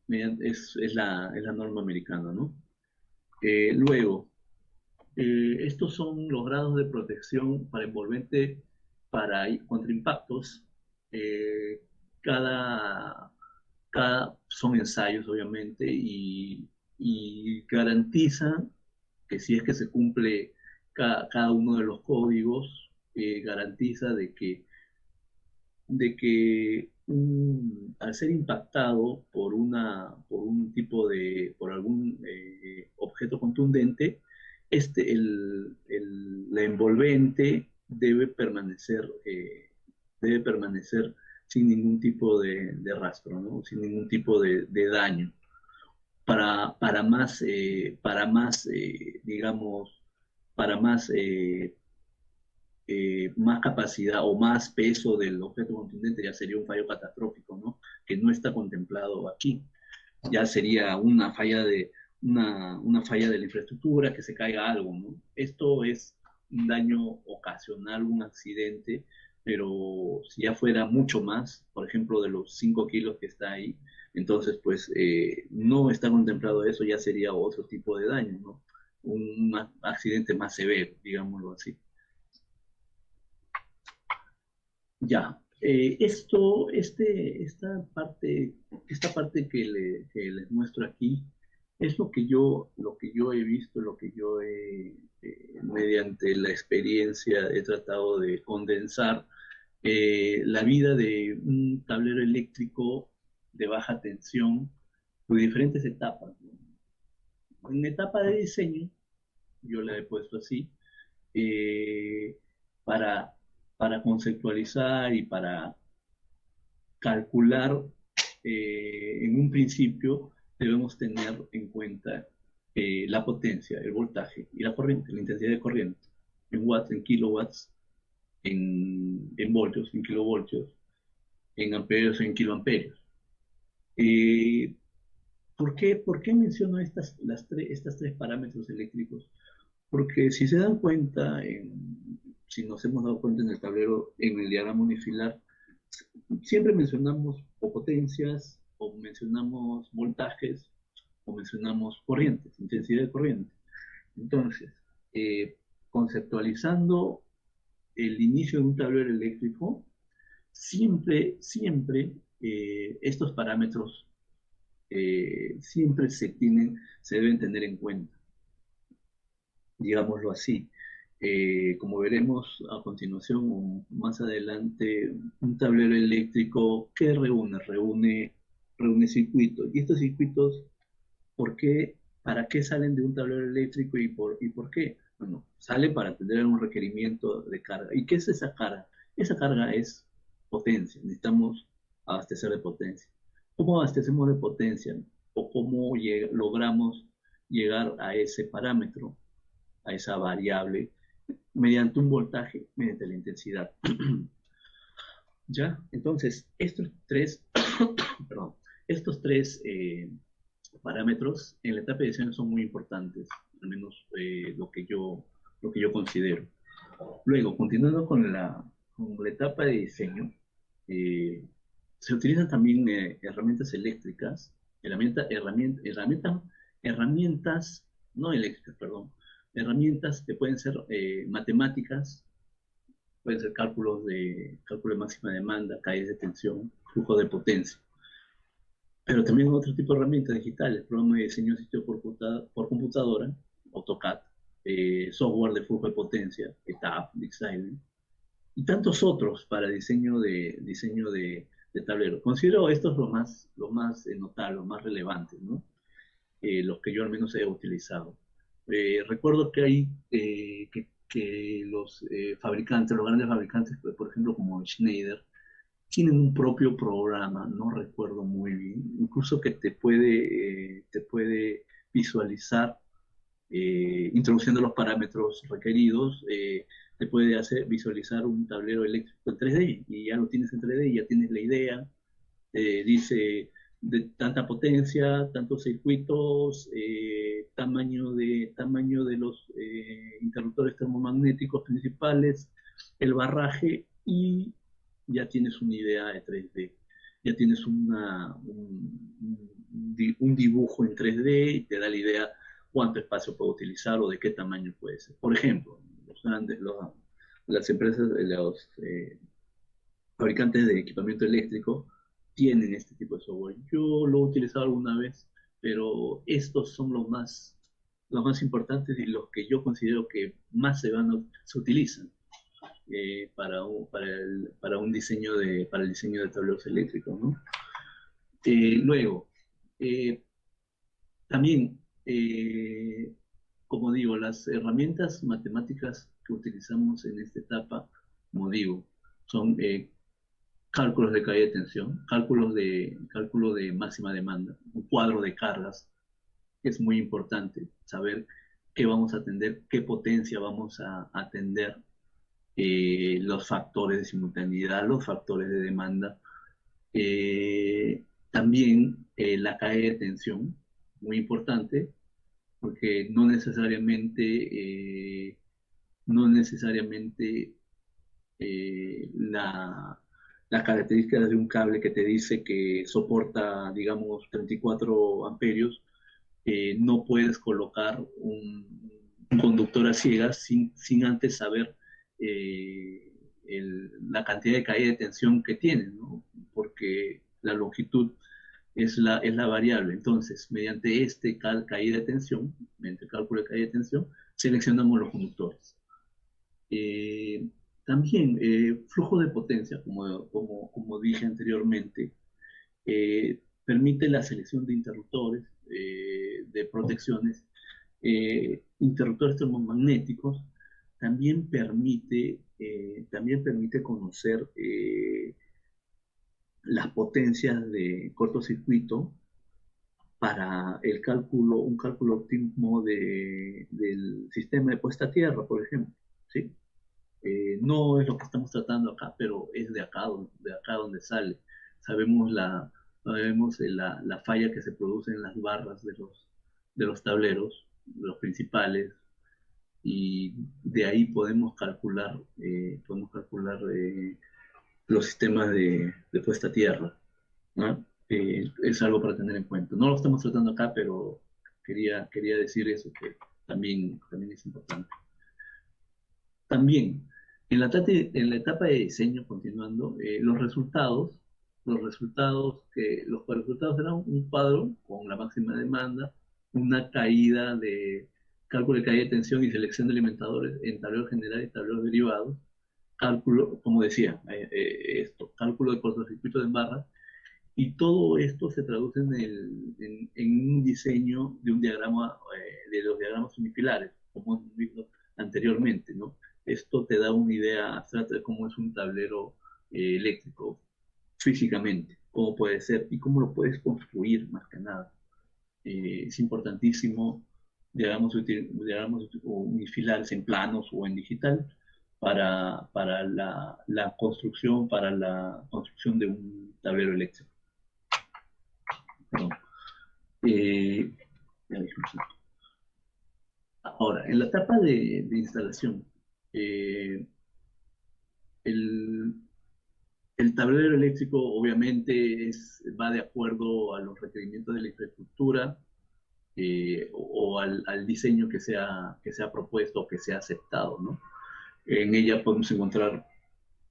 Es la norma americana, ¿no? Luego, estos son los grados de protección para envolvente contra impactos. Eh, cada, son ensayos, obviamente, y garantizan que si es que se cumple cada uno de los códigos, garantiza de que al ser impactado por algún objeto contundente, la envolvente debe permanecer sin ningún tipo de rastro, ¿no? Sin ningún tipo de daño. Para más, digamos, para más más capacidad o más peso del objeto contundente, ya sería un fallo catastrófico, ¿no? Que no está contemplado aquí. Ya sería una falla de la infraestructura, que se caiga algo, ¿no? Esto es un daño ocasional, un accidente, pero si ya fuera mucho más, por ejemplo, de los 5 kilos que está ahí, entonces pues no está contemplado eso, ya sería otro tipo de daño, ¿no? Un accidente más severo, digámoslo así. Ya, esta parte que les muestro aquí es lo que yo he visto, lo que yo mediante la experiencia he tratado de condensar la vida de un tablero eléctrico de baja tensión por diferentes etapas, ¿no? En etapa de diseño, yo la he puesto así, eh, para, para conceptualizar y para calcular en un principio debemos tener en cuenta la potencia, el voltaje y la corriente, la intensidad de corriente, en watts, en kilowatts, en voltios, en kilovoltios, en amperios, en kiloamperios. Eh, por qué menciono estos tres parámetros eléctricos? Porque si se dan cuenta, si nos hemos dado cuenta en el tablero, en el diagrama unifilar, siempre mencionamos o potencias, o mencionamos voltajes, o mencionamos corrientes, intensidad de corriente. Entonces, conceptualizando el inicio de un tablero eléctrico, siempre estos parámetros siempre se deben tener en cuenta, digámoslo así. Como veremos a continuación o más adelante, un tablero eléctrico que reúne circuitos. Y estos circuitos, ¿para qué salen de un tablero eléctrico y por qué? Bueno, sale para atender un requerimiento de carga. ¿Y qué es esa carga? Esa carga es potencia. Necesitamos abastecer de potencia. ¿Cómo abastecemos de potencia? ¿O cómo logramos llegar a ese parámetro, a esa variable, mediante un voltaje, mediante la intensidad? ¿Ya? Entonces, perdón, estos tres parámetros en la etapa de diseño son muy importantes, al menos lo que yo considero. Luego, continuando con la etapa de diseño, eh, se utilizan también herramientas eléctricas, herramientas, no eléctricas, perdón, herramientas que pueden ser matemáticas, pueden ser cálculo de máxima demanda, caídas de tensión, flujo de potencia. Pero también otro tipo de herramientas digitales, programa de diseño de sitio por computadora, AutoCAD, software de flujo de potencia, ETAP, Design, y tantos otros para diseño de tablero. Considero estos los más notables, los más relevantes, ¿no? Los que yo al menos he utilizado. Recuerdo que hay que los fabricantes, los grandes fabricantes, por ejemplo como Schneider, tienen un propio programa, no recuerdo muy bien, incluso que te puede visualizar introduciendo los parámetros requeridos, te puede hacer visualizar un tablero eléctrico en 3D y ya lo tienes en 3D y ya tienes la idea, dice de tanta potencia, tantos circuitos, tamaño de los interruptores termomagnéticos principales, el barraje, y ya tienes una idea de 3D. Ya tienes un dibujo en 3D y te da la idea cuánto espacio puede utilizar o de qué tamaño puede ser. Por ejemplo, las empresas, los fabricantes de equipamiento eléctrico tienen este tipo de software. Yo lo he utilizado alguna vez, pero estos son los más importantes y los que yo considero que más se utilizan para el diseño de tableros eléctricos, ¿no? Luego, también, como digo, las herramientas matemáticas que utilizamos en esta etapa, como digo, son cálculos de caída de tensión, cálculo de máxima demanda, un cuadro de cargas, que es muy importante saber qué vamos a atender, qué potencia vamos a atender los factores de simultaneidad, los factores de demanda, también la caída de tensión, muy importante, porque no necesariamente las características de un cable que te dice que soporta, digamos, 34 amperios, no puedes colocar un conductor a ciegas sin antes saber la cantidad de caída de tensión que tiene, ¿no? Porque la longitud es la variable. Entonces, mediante caída de tensión, mediante el cálculo de caída de tensión, seleccionamos los conductores. También flujo de potencia, como dije anteriormente, permite la selección de interruptores, de protecciones, interruptores termomagnéticos, también permite conocer las potencias de cortocircuito para un cálculo óptimo del sistema de puesta a tierra, por ejemplo, ¿sí? No es lo que estamos tratando acá, pero es de acá donde sale. Sabemos la falla que se produce en las barras de los tableros, los principales, y de ahí podemos calcular los sistemas de puesta a tierra, ¿no? Es algo para tener en cuenta. No lo estamos tratando acá, pero quería decir eso, que también es importante. También, en la etapa de diseño, continuando, los resultados eran un cuadro con la máxima demanda, una cálculo de caída de tensión y selección de alimentadores en tablero general y tableros derivados, cálculo, como decía, cálculo de cortocircuito de barras, y todo esto se traduce en un diseño de de los diagramas unifilares, como hemos visto anteriormente, ¿no? Esto te da una idea abstracta de cómo es un tablero eléctrico físicamente, cómo puede ser y cómo lo puedes construir más que nada. Es importantísimo diagramas unifilares en planos o en digital para la construcción de un tablero eléctrico. Perdón. Ya dijimos esto. Ahora, en la etapa de instalación, eh, el, el tablero eléctrico obviamente va de acuerdo a los requerimientos de la infraestructura, o al diseño que sea propuesto o que sea aceptado, ¿no? En ella podemos encontrar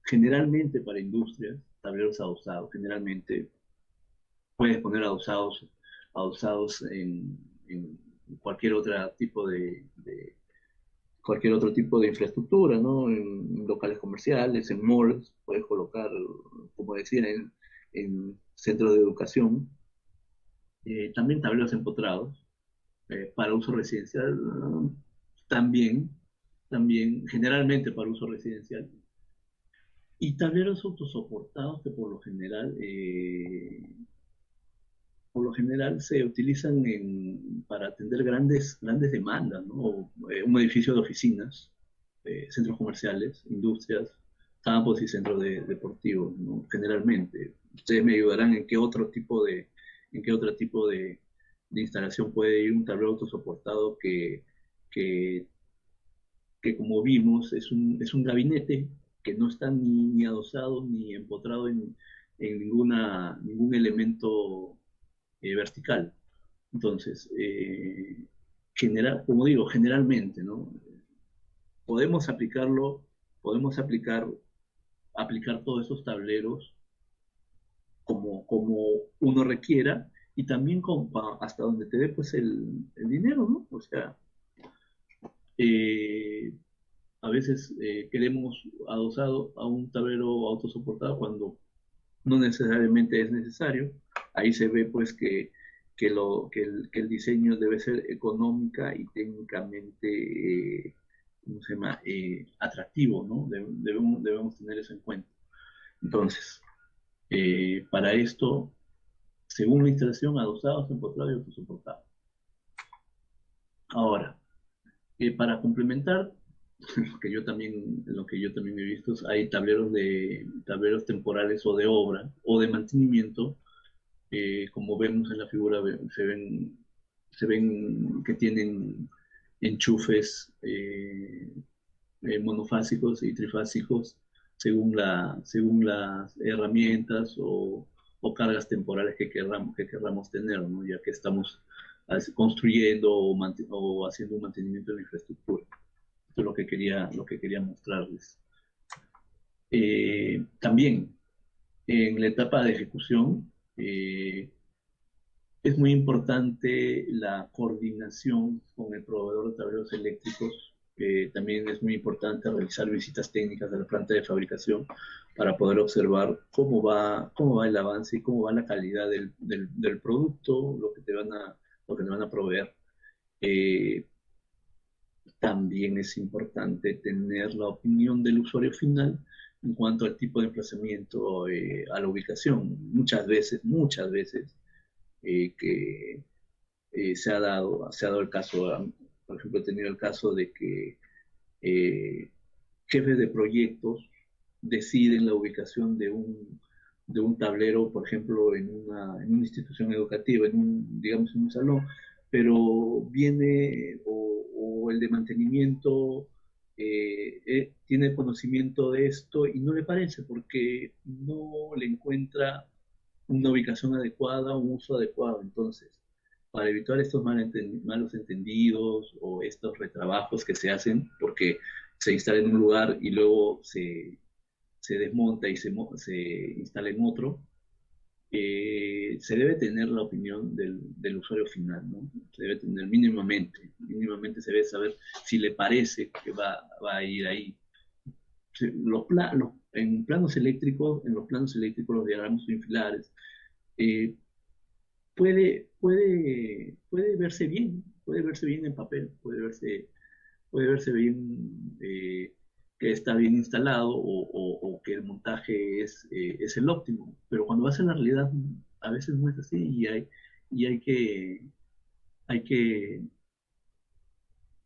generalmente para industrias tableros adosados. Generalmente puedes poner adosados en cualquier cualquier otro tipo de infraestructura, ¿no? En locales comerciales, en malls, puedes colocar, como decía, en centros de educación. También tableros empotrados para uso residencial, también, generalmente para uso residencial. Y tableros autosoportados que por lo general se utilizan para atender grandes demandas, ¿no? Un edificio de oficinas, centros comerciales, industrias, campos y centros deportivos, ¿no? Generalmente. Ustedes me ayudarán en qué otro tipo de instalación puede ir un tablero autosoportado que, que como vimos es un gabinete que no está ni adosado ni empotrado en ningún elemento vertical. Entonces, como digo, generalmente, ¿no? Podemos aplicarlo, podemos aplicar todos esos tableros como uno requiera y también hasta donde te dé pues el dinero, ¿no? O sea, eh, a veces queremos adosado a un tablero autosoportado cuando no necesariamente es necesario. Ahí se ve pues que el diseño debe ser económica y técnicamente, ¿cómo se llama? Atractivo, ¿no? Debemos tener eso en cuenta. Entonces, para esto, según la instalación, adosados, empotrados y autosoportados. Ahora, para complementar lo que yo también he visto, hay tableros temporales o de obra o de mantenimiento, como vemos en la figura, se ven que tienen enchufes monofásicos y trifásicos según las herramientas o cargas temporales que querramos tener, ¿no? Ya que estamos construyendo o haciendo un mantenimiento de la infraestructura. Esto es lo que quería mostrarles. También, en la etapa de ejecución, es muy importante la coordinación con el proveedor de tableros eléctricos. También es muy importante realizar visitas técnicas de la planta de fabricación para poder observar cómo va el avance y cómo va la calidad del producto, lo que te van a proveer. Eh, También es importante tener la opinión del usuario final en cuanto al tipo de emplazamiento, a la ubicación. Muchas veces que se ha dado el caso, por ejemplo, he tenido el caso de que eh, jefes de proyectos deciden la ubicación de un tablero, por ejemplo, en una institución educativa, digamos, en un salón, pero viene o el de mantenimiento tiene conocimiento de esto y no le parece porque no le encuentra una ubicación adecuada, un uso adecuado. Entonces, para evitar estos malos entendidos o estos retrabajos que se hacen, porque se instala en un lugar y luego se desmonta y se instala en otro, se debe tener la opinión del usuario final, ¿no? Se debe tener mínimamente se debe saber si le parece que va a ir ahí. En los planos eléctricos, los diagramas unifilares, eh, puede verse bien en papel, puede verse bien, que está bien instalado o que el montaje es el óptimo, pero cuando vas a la realidad a veces no es así y hay que,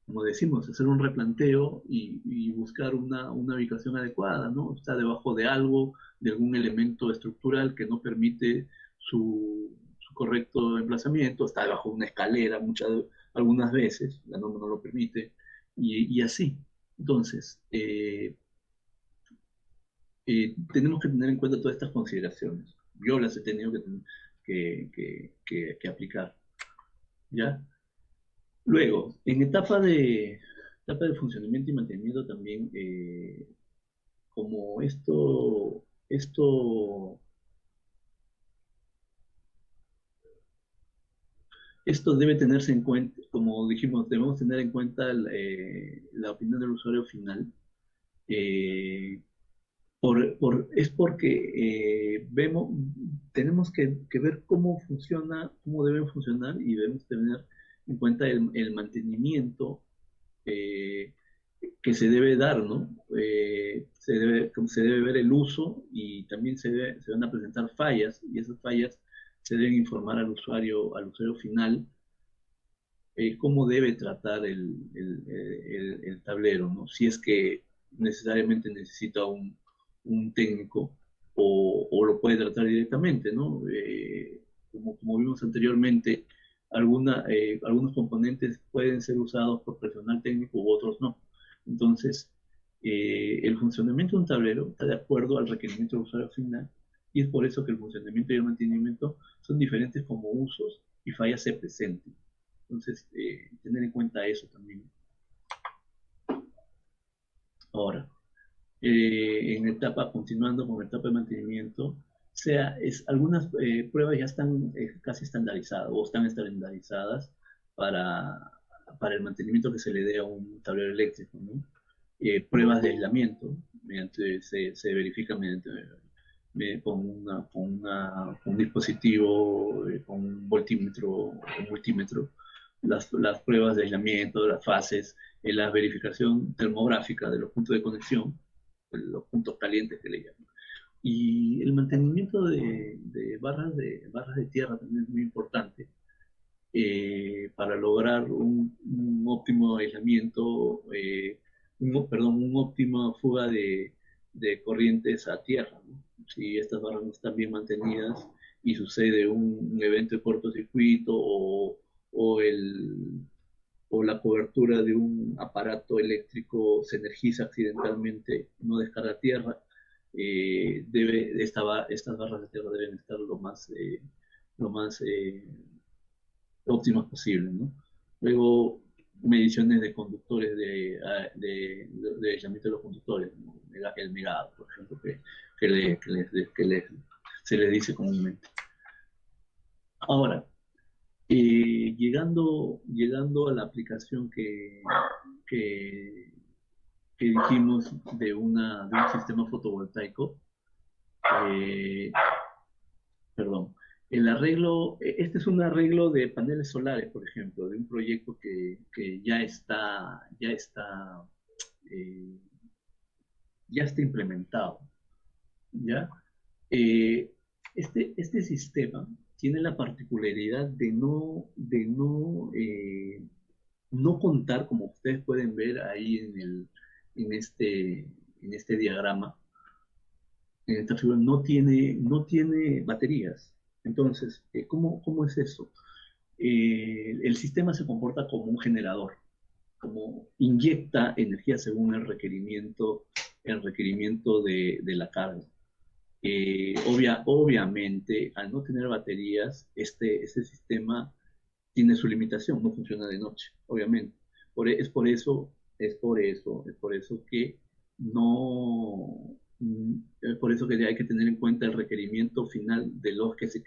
como decimos, hacer un replanteo y buscar una ubicación adecuada, ¿no? Está debajo de algo, de algún elemento estructural que no permite su correcto emplazamiento, está debajo de una escalera algunas veces, la norma no lo permite, y así. Entonces, tenemos que tener en cuenta todas estas consideraciones. Yo las he tenido que aplicar, ¿ya? Luego, en etapa de funcionamiento y mantenimiento también, como esto debe tenerse en cuenta, como dijimos, debemos tener en cuenta la opinión del usuario final. eh, es porque tenemos que ver cómo funciona, cómo deben funcionar y debemos tener en cuenta el mantenimiento eh, que se debe dar, ¿no? Se debe ver el uso y también se van a presentar fallas y esas fallas se deben informar al usuario final, cómo debe tratar el tablero, ¿no? Si es que necesariamente necesita un técnico o lo puede tratar directamente, ¿no? Como vimos anteriormente, algunos componentes pueden ser usados por personal técnico u otros no. Entonces, el funcionamiento de un tablero está de acuerdo al requerimiento del usuario final y es por eso que el funcionamiento y el mantenimiento son diferentes como usos y fallas se presenten. Entonces, tener en cuenta eso también. Ahora, continuando con la etapa de mantenimiento, algunas pruebas ya están casi estandarizadas o están estandarizadas para, para el mantenimiento que se le dé a un tablero eléctrico, ¿no? Pruebas de aislamiento, se verifica con un dispositivo, con un voltímetro o un multímetro, las pruebas de aislamiento, las fases, la verificación termográfica de los puntos de conexión, los puntos calientes que le llaman. Y el mantenimiento de barras de tierra también es muy importante, para lograr un óptimo aislamiento, un una óptima fuga de corrientes a tierra, ¿no? Si estas barras no están bien mantenidas y sucede un evento de cortocircuito o, el, o la cobertura de un aparato eléctrico se energiza accidentalmente, no descarga a tierra, estas barras de tierra deben estar lo más óptimas posible, ¿no? Luego, mediciones de conductores, de aislamiento de los conductores, ¿no? El megado, por ejemplo, se les dice comúnmente. Ahora, llegando a la aplicación que, que dijimos de un sistema fotovoltaico, perdón, este es un arreglo de paneles solares, por ejemplo, de un proyecto que eh, ya está implementado, ¿ya? Eh, este sistema tiene la particularidad no contar, como ustedes pueden ver ahí en este diagrama, en esta figura, no tiene baterías. Entonces, ¿cómo es eso? El sistema se comporta como un generador, como inyecta energía según el requerimiento de la carga. Obviamente, al no tener baterías, este sistema tiene su limitación, no funciona de noche, obviamente. Es por eso que no, es por eso que hay que tener en cuenta el requerimiento final de lo que se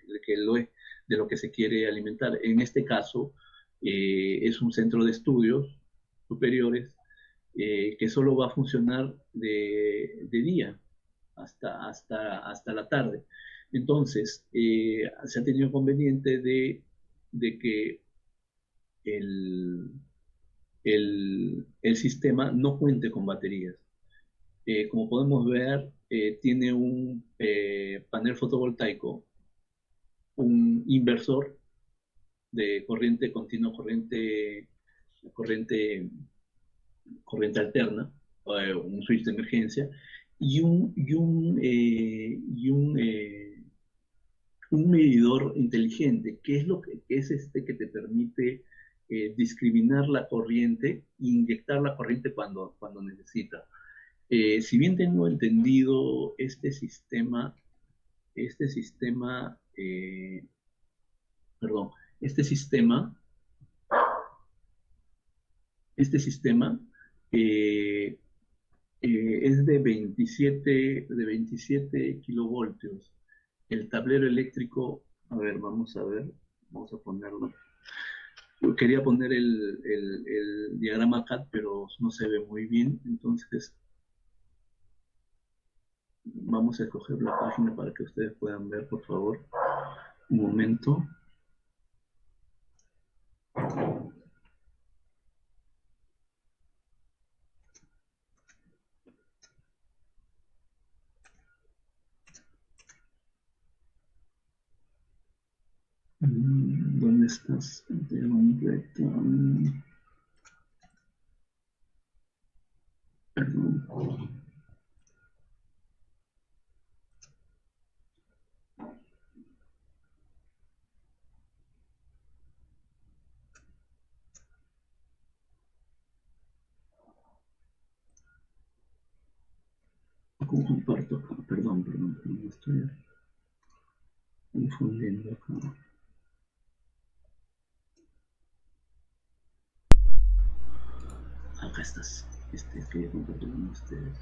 quiere alimentar. En este caso, es un centro de estudios superiores que solo va a funcionar de día hasta la tarde. Entonces, se ha tenido conveniente de que el sistema no cuente con baterías. Como podemos ver, tiene un panel fotovoltaico, un inversor de corriente continua, corriente alterna, un switch de emergencia, un medidor inteligente, que es que te permite discriminar la corriente e inyectar la corriente cuando necesita. Si bien tengo entendido, perdón, este sistema, eh, es de 27 kilovoltios. El tablero eléctrico, a ver, vamos a ponerlo. Quería poner el diagrama CAD, pero no se ve muy bien, entonces vamos a escoger la página para que ustedes puedan ver, por favor. Un momento. ¿Dónde estás? Perdón. ¿Cómo comparto acá? Perdón, estoy confundiendo acá. Acá estás. Quería compartir con ustedes.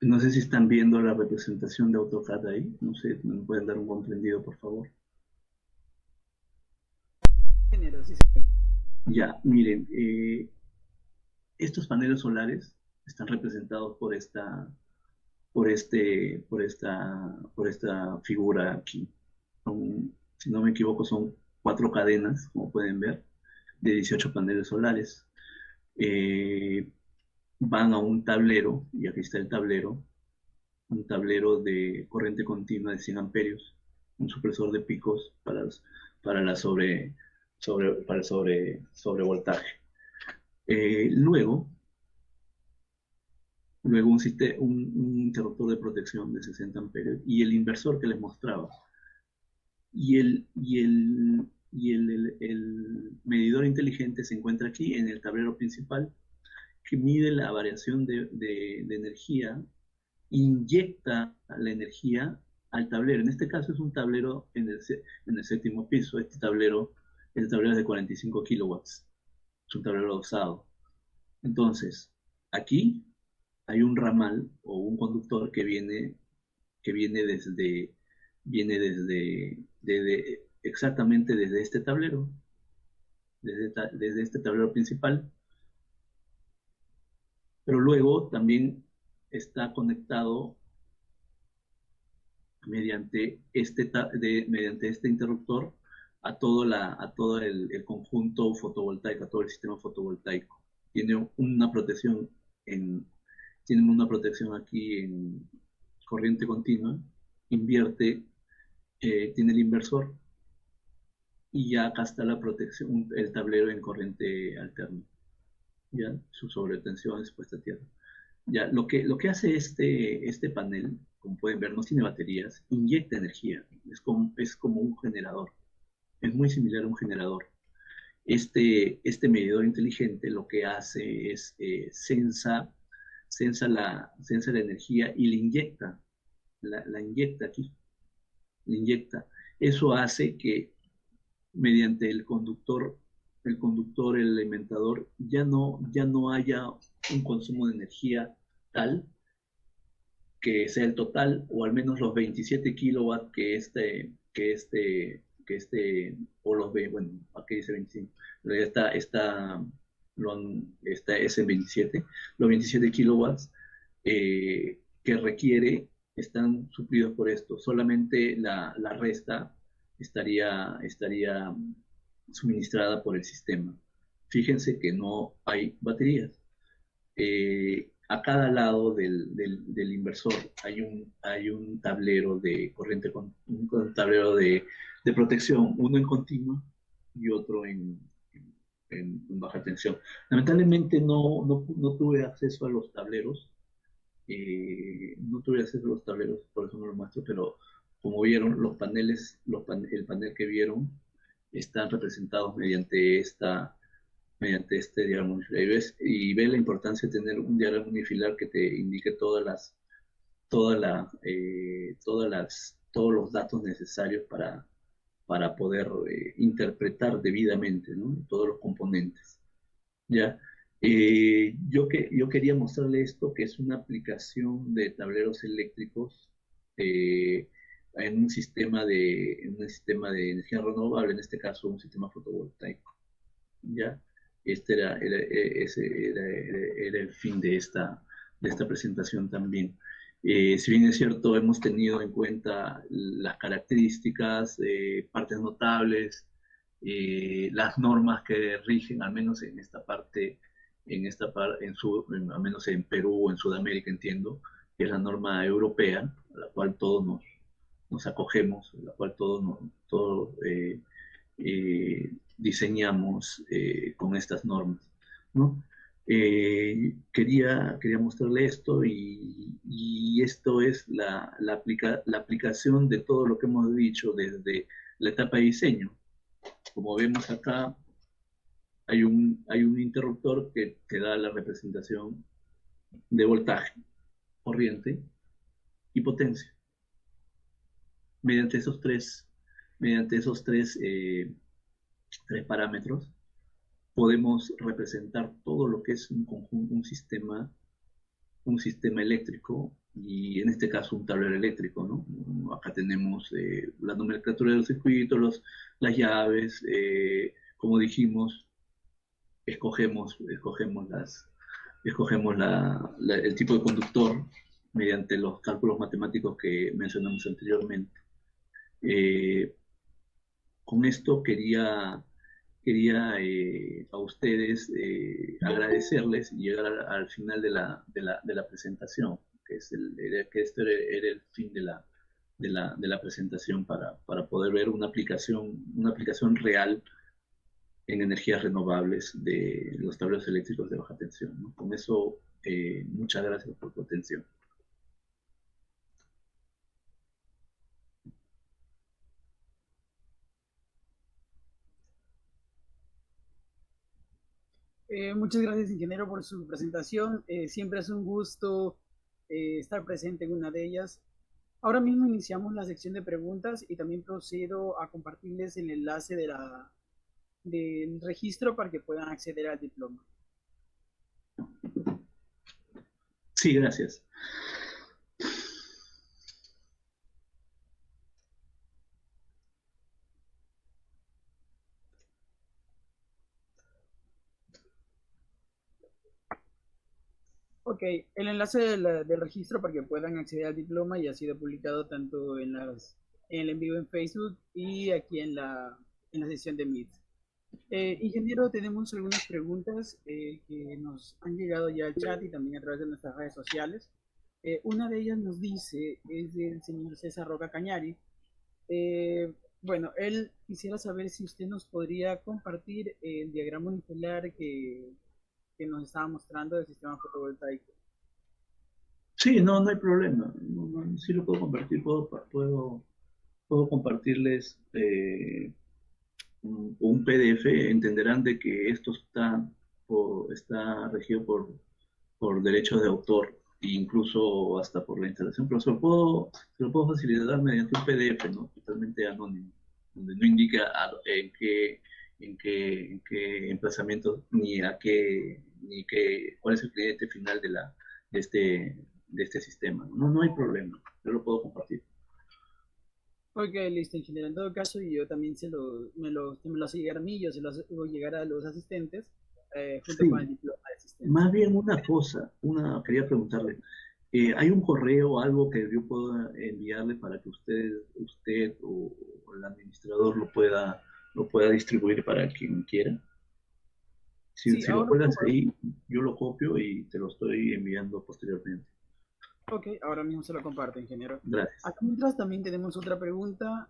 No sé si están viendo la representación de AutoCAD ahí. No sé, ¿me pueden dar un comprendido, por favor? Ya, miren, estos paneles solares están representados por esta figura aquí. Si no me equivoco, son 4 cadenas, como pueden ver, de 18 paneles solares. Van a un tablero, y aquí está el tablero, un tablero de corriente continua de 100 amperios, un supresor de picos para la sobre voltaje. Luego un interruptor de protección de 60 amperios y el inversor que les mostraba. El medidor inteligente se encuentra aquí en el tablero principal, que mide la variación de energía, inyecta la energía al tablero. En este caso es un tablero en el séptimo piso. Este tablero es de 45 kilowatts. Es un tablero dosado. Entonces, aquí hay un ramal o un conductor que viene exactamente desde este tablero, desde este tablero principal, pero luego también está conectado mediante este interruptor a todo el conjunto fotovoltaico, a todo el sistema fotovoltaico. Tiene una protección aquí en corriente continua, invierte, tiene el inversor, y ya acá está la protección, el tablero en corriente alterna. Ya, su sobretensión expuesta a tierra. Ya, lo que hace este panel, como pueden ver, no tiene baterías, inyecta energía, es como un generador, es muy similar a un generador. Este medidor inteligente lo que hace es sensa la energía y la inyecta aquí, la inyecta. Eso hace que mediante el conductor, el alimentador, ya no haya un consumo de energía tal que sea el total, o al menos los 27 kilowatts o los, bueno, aquí dice 25, es en 27, los 27 kilowatts que requiere están suplidos por esto. Solamente la resta estaría suministrada por el sistema. Fíjense que no hay baterías. A cada lado del inversor hay un tablero de corriente, un tablero de protección, uno en continua y otro en baja tensión. Lamentablemente no tuve acceso a los tableros, por eso no lo muestro, pero como vieron, el panel que vieron están representados mediante este diagrama unifilar. Y ve la importancia de tener un diagrama unifilar que te indique todos los datos necesarios para poder interpretar debidamente, ¿no?, todos los componentes. ¿Ya? Yo quería mostrarle esto, que es una aplicación de tableros eléctricos en un sistema de energía renovable, en este caso un sistema fotovoltaico. ¿Ya? Ese era el fin de esta presentación también. Si bien es cierto, hemos tenido en cuenta las características, partes notables, las normas que rigen, al menos en esta parte, al menos en Perú o en Sudamérica, entiendo, que es la norma europea, a la cual todos nos acogemos, a la cual todos diseñamos con estas normas, ¿no? Quería mostrarle esto, y esto es la aplicación de todo lo que hemos dicho desde la etapa de diseño. Como vemos acá, hay un interruptor que te da la representación de voltaje, corriente y potencia. Mediante esos tres parámetros podemos representar todo lo que es un sistema eléctrico, y en este caso un tablero eléctrico, ¿no? Acá tenemos la nomenclatura de los circuitos, las llaves, como dijimos, escogemos el tipo de conductor mediante los cálculos matemáticos que mencionamos anteriormente. Con esto quería a ustedes agradecerles y llegar al final de la presentación, que este era el fin de la presentación, para poder ver una aplicación real en energías renovables de los tableros eléctricos de baja tensión, ¿no? Con eso, muchas gracias por tu atención. Muchas gracias, ingeniero, por su presentación. Siempre es un gusto estar presente en una de ellas. Ahora mismo iniciamos la sección de preguntas y también procedo a compartirles el enlace del registro para que puedan acceder al diploma. Sí, gracias. Ok, el enlace del registro para que puedan acceder al diploma ya ha sido publicado tanto en el en vivo en Facebook y aquí en la sesión de Meet. Ingeniero, tenemos algunas preguntas que nos han llegado ya al chat y también a través de nuestras redes sociales. Una de ellas nos dice, es del señor César Roca Cañari. Bueno, él quisiera saber si usted nos podría compartir el diagrama unicelular que nos estaba mostrando del sistema fotovoltaico. Sí, no hay problema. Sí lo puedo compartir, puedo compartirles un PDF. Entenderán de que esto está regido por derechos de autor e incluso hasta por la instalación, pero se lo puedo facilitar mediante un PDF, ¿no? Totalmente anónimo, donde no indica en qué emplazamiento cuál es el cliente final de este, de este sistema. No hay problema, yo lo puedo compartir. Ok, listo, ingeniero. En todo caso, yo también me lo hace llegar a mí, yo se lo hago llegar a los asistentes junto con el Sí, diploma de asistencia. más bien una cosa, quería preguntarle, ¿hay un correo o algo que yo pueda enviarle para que usted o el administrador lo pueda distribuir para quien quiera? Si, Sí, si lo ahora cuelgas mismo, ahí, yo lo copio y te lo estoy enviando posteriormente. ok, ahora mismo se lo comparto, ingeniero. Gracias. Acá mientras también tenemos otra pregunta.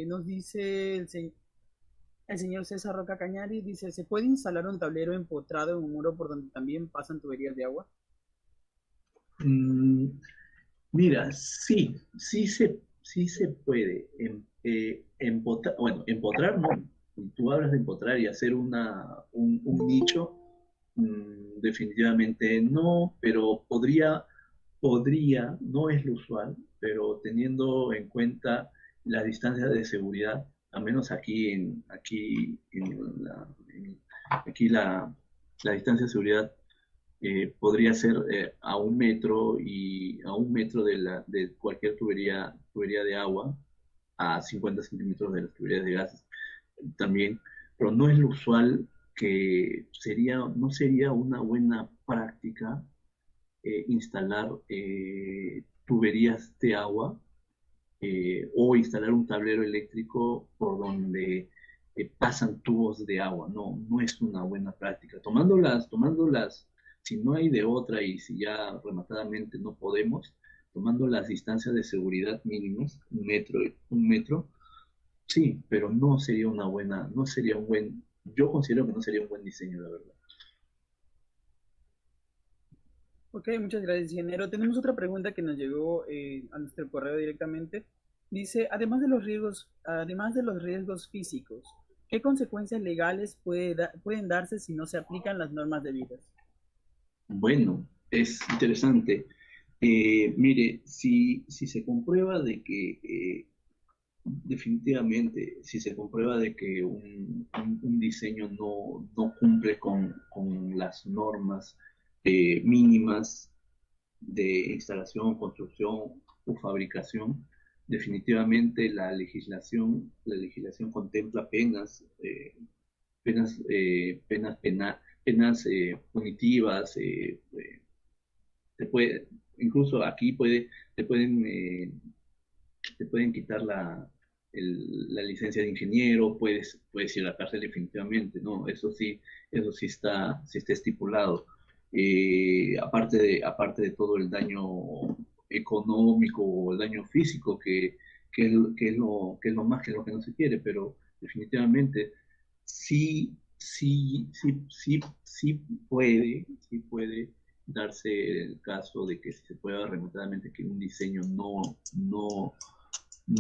Nos dice el señor César Roca Cañari, dice, ¿se puede instalar un tablero empotrado en un muro por donde también pasan tuberías de agua? Mm, Mira, sí se puede. Bueno, empotrar no. Tú hablas de empotrar y hacer un nicho, definitivamente no, pero no es lo usual, pero teniendo en cuenta las distancias de seguridad, al menos aquí la distancia de seguridad podría ser a 1 metro y a 1 metro de cualquier tubería de agua, a 50 centímetros de las tuberías de gases también, pero no es lo usual. No sería una buena práctica instalar tuberías de agua o instalar un tablero eléctrico por donde pasan tubos de agua. No es una buena práctica. Tomándolas, si no hay de otra y si ya rematadamente no podemos, tomando las distancias de seguridad mínimas, 1 metro, sí, pero no sería yo considero que no sería un buen diseño, la verdad. Ok, muchas gracias, ingeniero. Tenemos otra pregunta que nos llegó a nuestro correo directamente. Dice, además de los riesgos físicos, ¿qué consecuencias legales pueden darse si no se aplican las normas debidas? Bueno, es interesante. Mire, si se comprueba de que definitivamente, si se comprueba de que un diseño no cumple con las normas mínimas de instalación, construcción o fabricación, definitivamente la legislación contempla penas punitivas. Te puede, incluso aquí te pueden quitar la licencia de ingeniero, puedes ir a la cárcel definitivamente, ¿no? Eso sí está estipulado. Aparte de todo el daño económico o el daño físico, que es lo más que lo que no se quiere, pero definitivamente sí sí sí puede darse el caso de que se pueda remotamente que un diseño no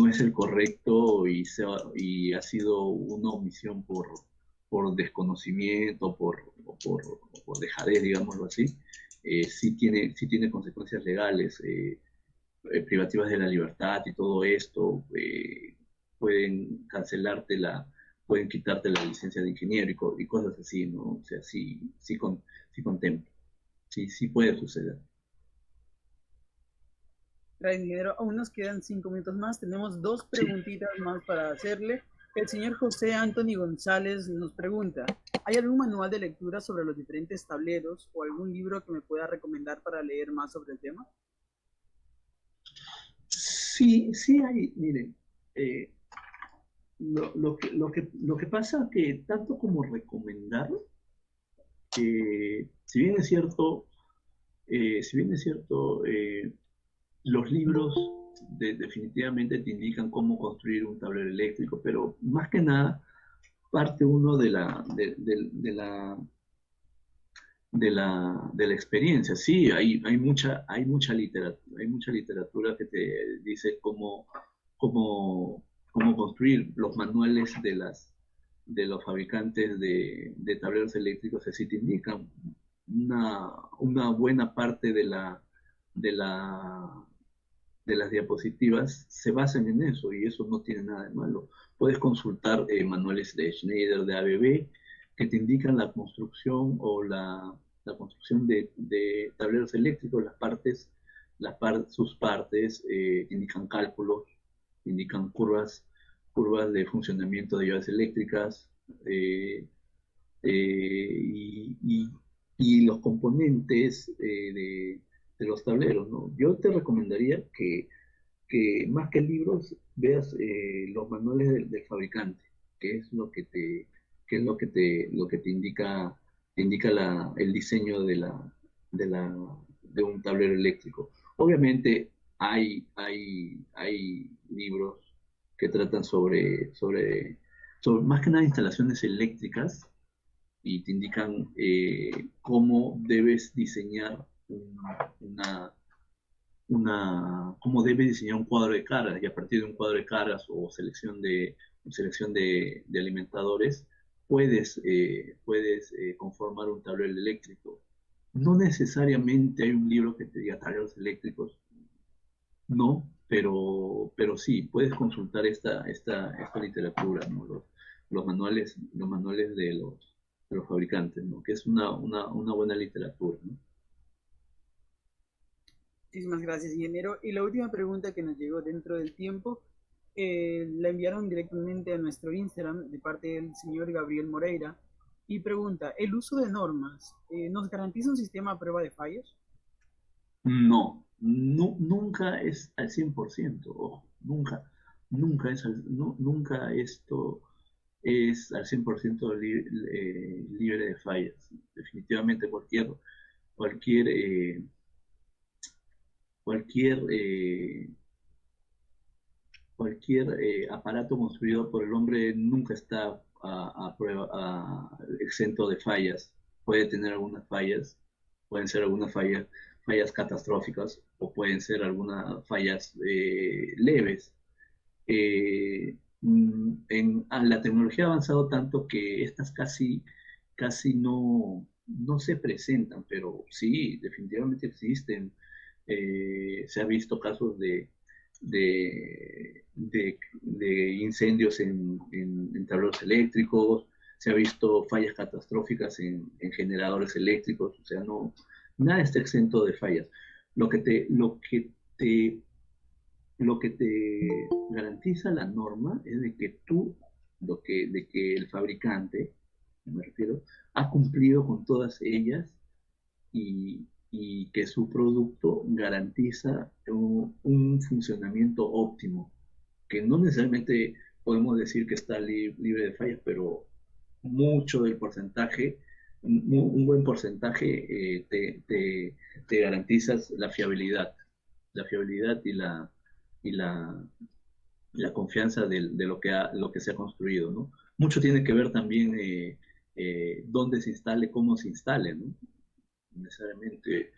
es el correcto y ha sido una omisión por desconocimiento, por dejadez, digámoslo así. Sí tiene consecuencias legales, privativas de la libertad y todo esto. Pueden pueden quitarte la licencia de ingeniero y cosas así, ¿no? O sea, sí contempla, sí puede suceder. Gracias, ingeniero. Aún nos quedan 5 minutos más. Tenemos dos Sí, preguntitas más para hacerle. El señor José Anthony González nos pregunta, ¿hay algún manual de lectura sobre los diferentes tableros o algún libro que me pueda recomendar para leer más sobre el tema? sí hay, miren, eh, lo que pasa que tanto como recomendar, si bien es cierto, si bien es cierto, los libros definitivamente te indican cómo construir un tablero eléctrico, pero más que nada parte uno de la experiencia. Sí, hay mucha literatura que te dice cómo construir los manuales de los fabricantes de tableros eléctricos, así te indican una buena parte de la, de las diapositivas se basan en eso y eso no tiene nada de malo. Puedes consultar manuales de Schneider, de ABB, que te indican la construcción o la construcción de tableros eléctricos, sus partes, indican cálculos, indican curvas de funcionamiento de llaves eléctricas, eh, eh, y, y los componentes de los tableros, ¿no? Yo te recomendaría que más que libros veas los manuales del fabricante, que es que es lo que te indica el diseño de un tablero eléctrico. Obviamente hay libros que tratan sobre más que nada instalaciones eléctricas y te indican cómo debes diseñar una, cómo debes diseñar un cuadro de caras y a partir de un cuadro de caras o selección de alimentadores puedes conformar un tablero eléctrico. No necesariamente hay un libro que te diga tableros eléctricos, no, pero sí, puedes consultar esta literatura, ¿no? Los manuales de los fabricantes, ¿no? Que es una buena literatura, ¿no? Muchísimas gracias, ingeniero. Y la última pregunta que nos llegó dentro del tiempo, la enviaron directamente a nuestro Instagram de parte del señor Gabriel Moreira y pregunta, ¿el uso de normas nos garantiza un sistema a prueba de fallos? Nunca es al 100%, ojo, nunca esto es al 100% libre de fallas. Definitivamente cualquier, eh, cualquier, cualquier aparato construido por el hombre nunca está exento de fallas. Puede tener algunas fallas, pueden ser algunas fallas catastróficas o pueden ser algunas fallas leves. La tecnología ha avanzado tanto que estas casi no se presentan, pero sí, definitivamente existen. Se ha visto casos de incendios en tableros eléctricos, se ha visto fallas catastróficas en generadores eléctricos, o sea, nada está exento de fallas. Lo que te, lo que te lo que te garantiza la norma es de que de que el fabricante, me refiero, ha cumplido con todas ellas y que su producto garantiza un funcionamiento óptimo, que no necesariamente podemos decir que está libre de fallas, pero mucho del porcentaje, un buen porcentaje te garantizas la fiabilidad y la confianza de lo que se ha construido, ¿no? Mucho tiene que ver también dónde se instale, cómo se instale, ¿no? Necesariamente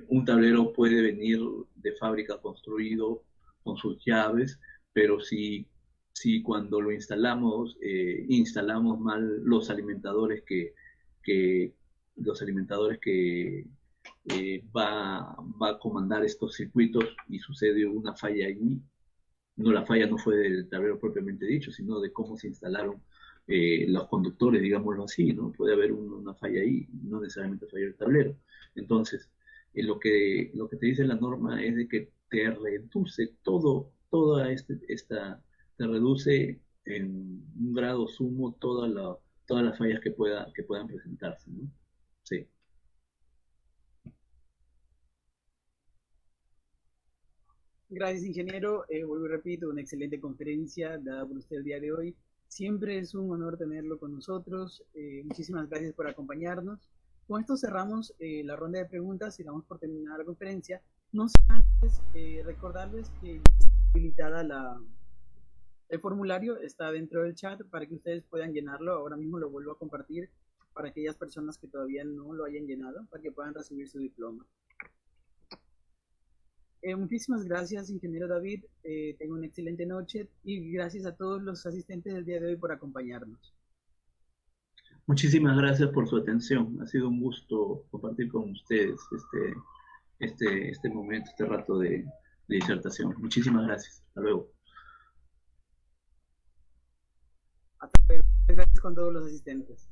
un tablero puede venir de fábrica construido con sus llaves, pero si cuando lo instalamos, instalamos mal que, los alimentadores que va a comandar estos circuitos y sucede una falla allí, no, la falla no fue del tablero propiamente dicho, sino de cómo se instalaron los conductores, digámoslo así, ¿no? Puede haber una falla ahí, no necesariamente falla el tablero. Entonces, lo que te dice la norma es de que te reduce te reduce en un grado sumo todas las fallas que puedan presentarse, ¿no? Sí. Gracias, ingeniero. Vuelvo y repito, una excelente conferencia dada por usted el día de hoy. Siempre es un honor tenerlo con nosotros. Muchísimas gracias por acompañarnos. Con esto cerramos la ronda de preguntas y damos por terminada la conferencia. No sin antes recordarles que ya está habilitada el formulario, está dentro del chat para que ustedes puedan llenarlo. Ahora mismo lo vuelvo a compartir para aquellas personas que todavía no lo hayan llenado, para que puedan recibir su diploma. Muchísimas gracias, ingeniero David. Tengo una excelente noche y gracias a todos los asistentes del día de hoy por acompañarnos. Muchísimas gracias por su atención. Ha sido un gusto compartir con ustedes este momento, este rato de disertación. Muchísimas gracias. Hasta luego. Hasta luego. Gracias con todos los asistentes.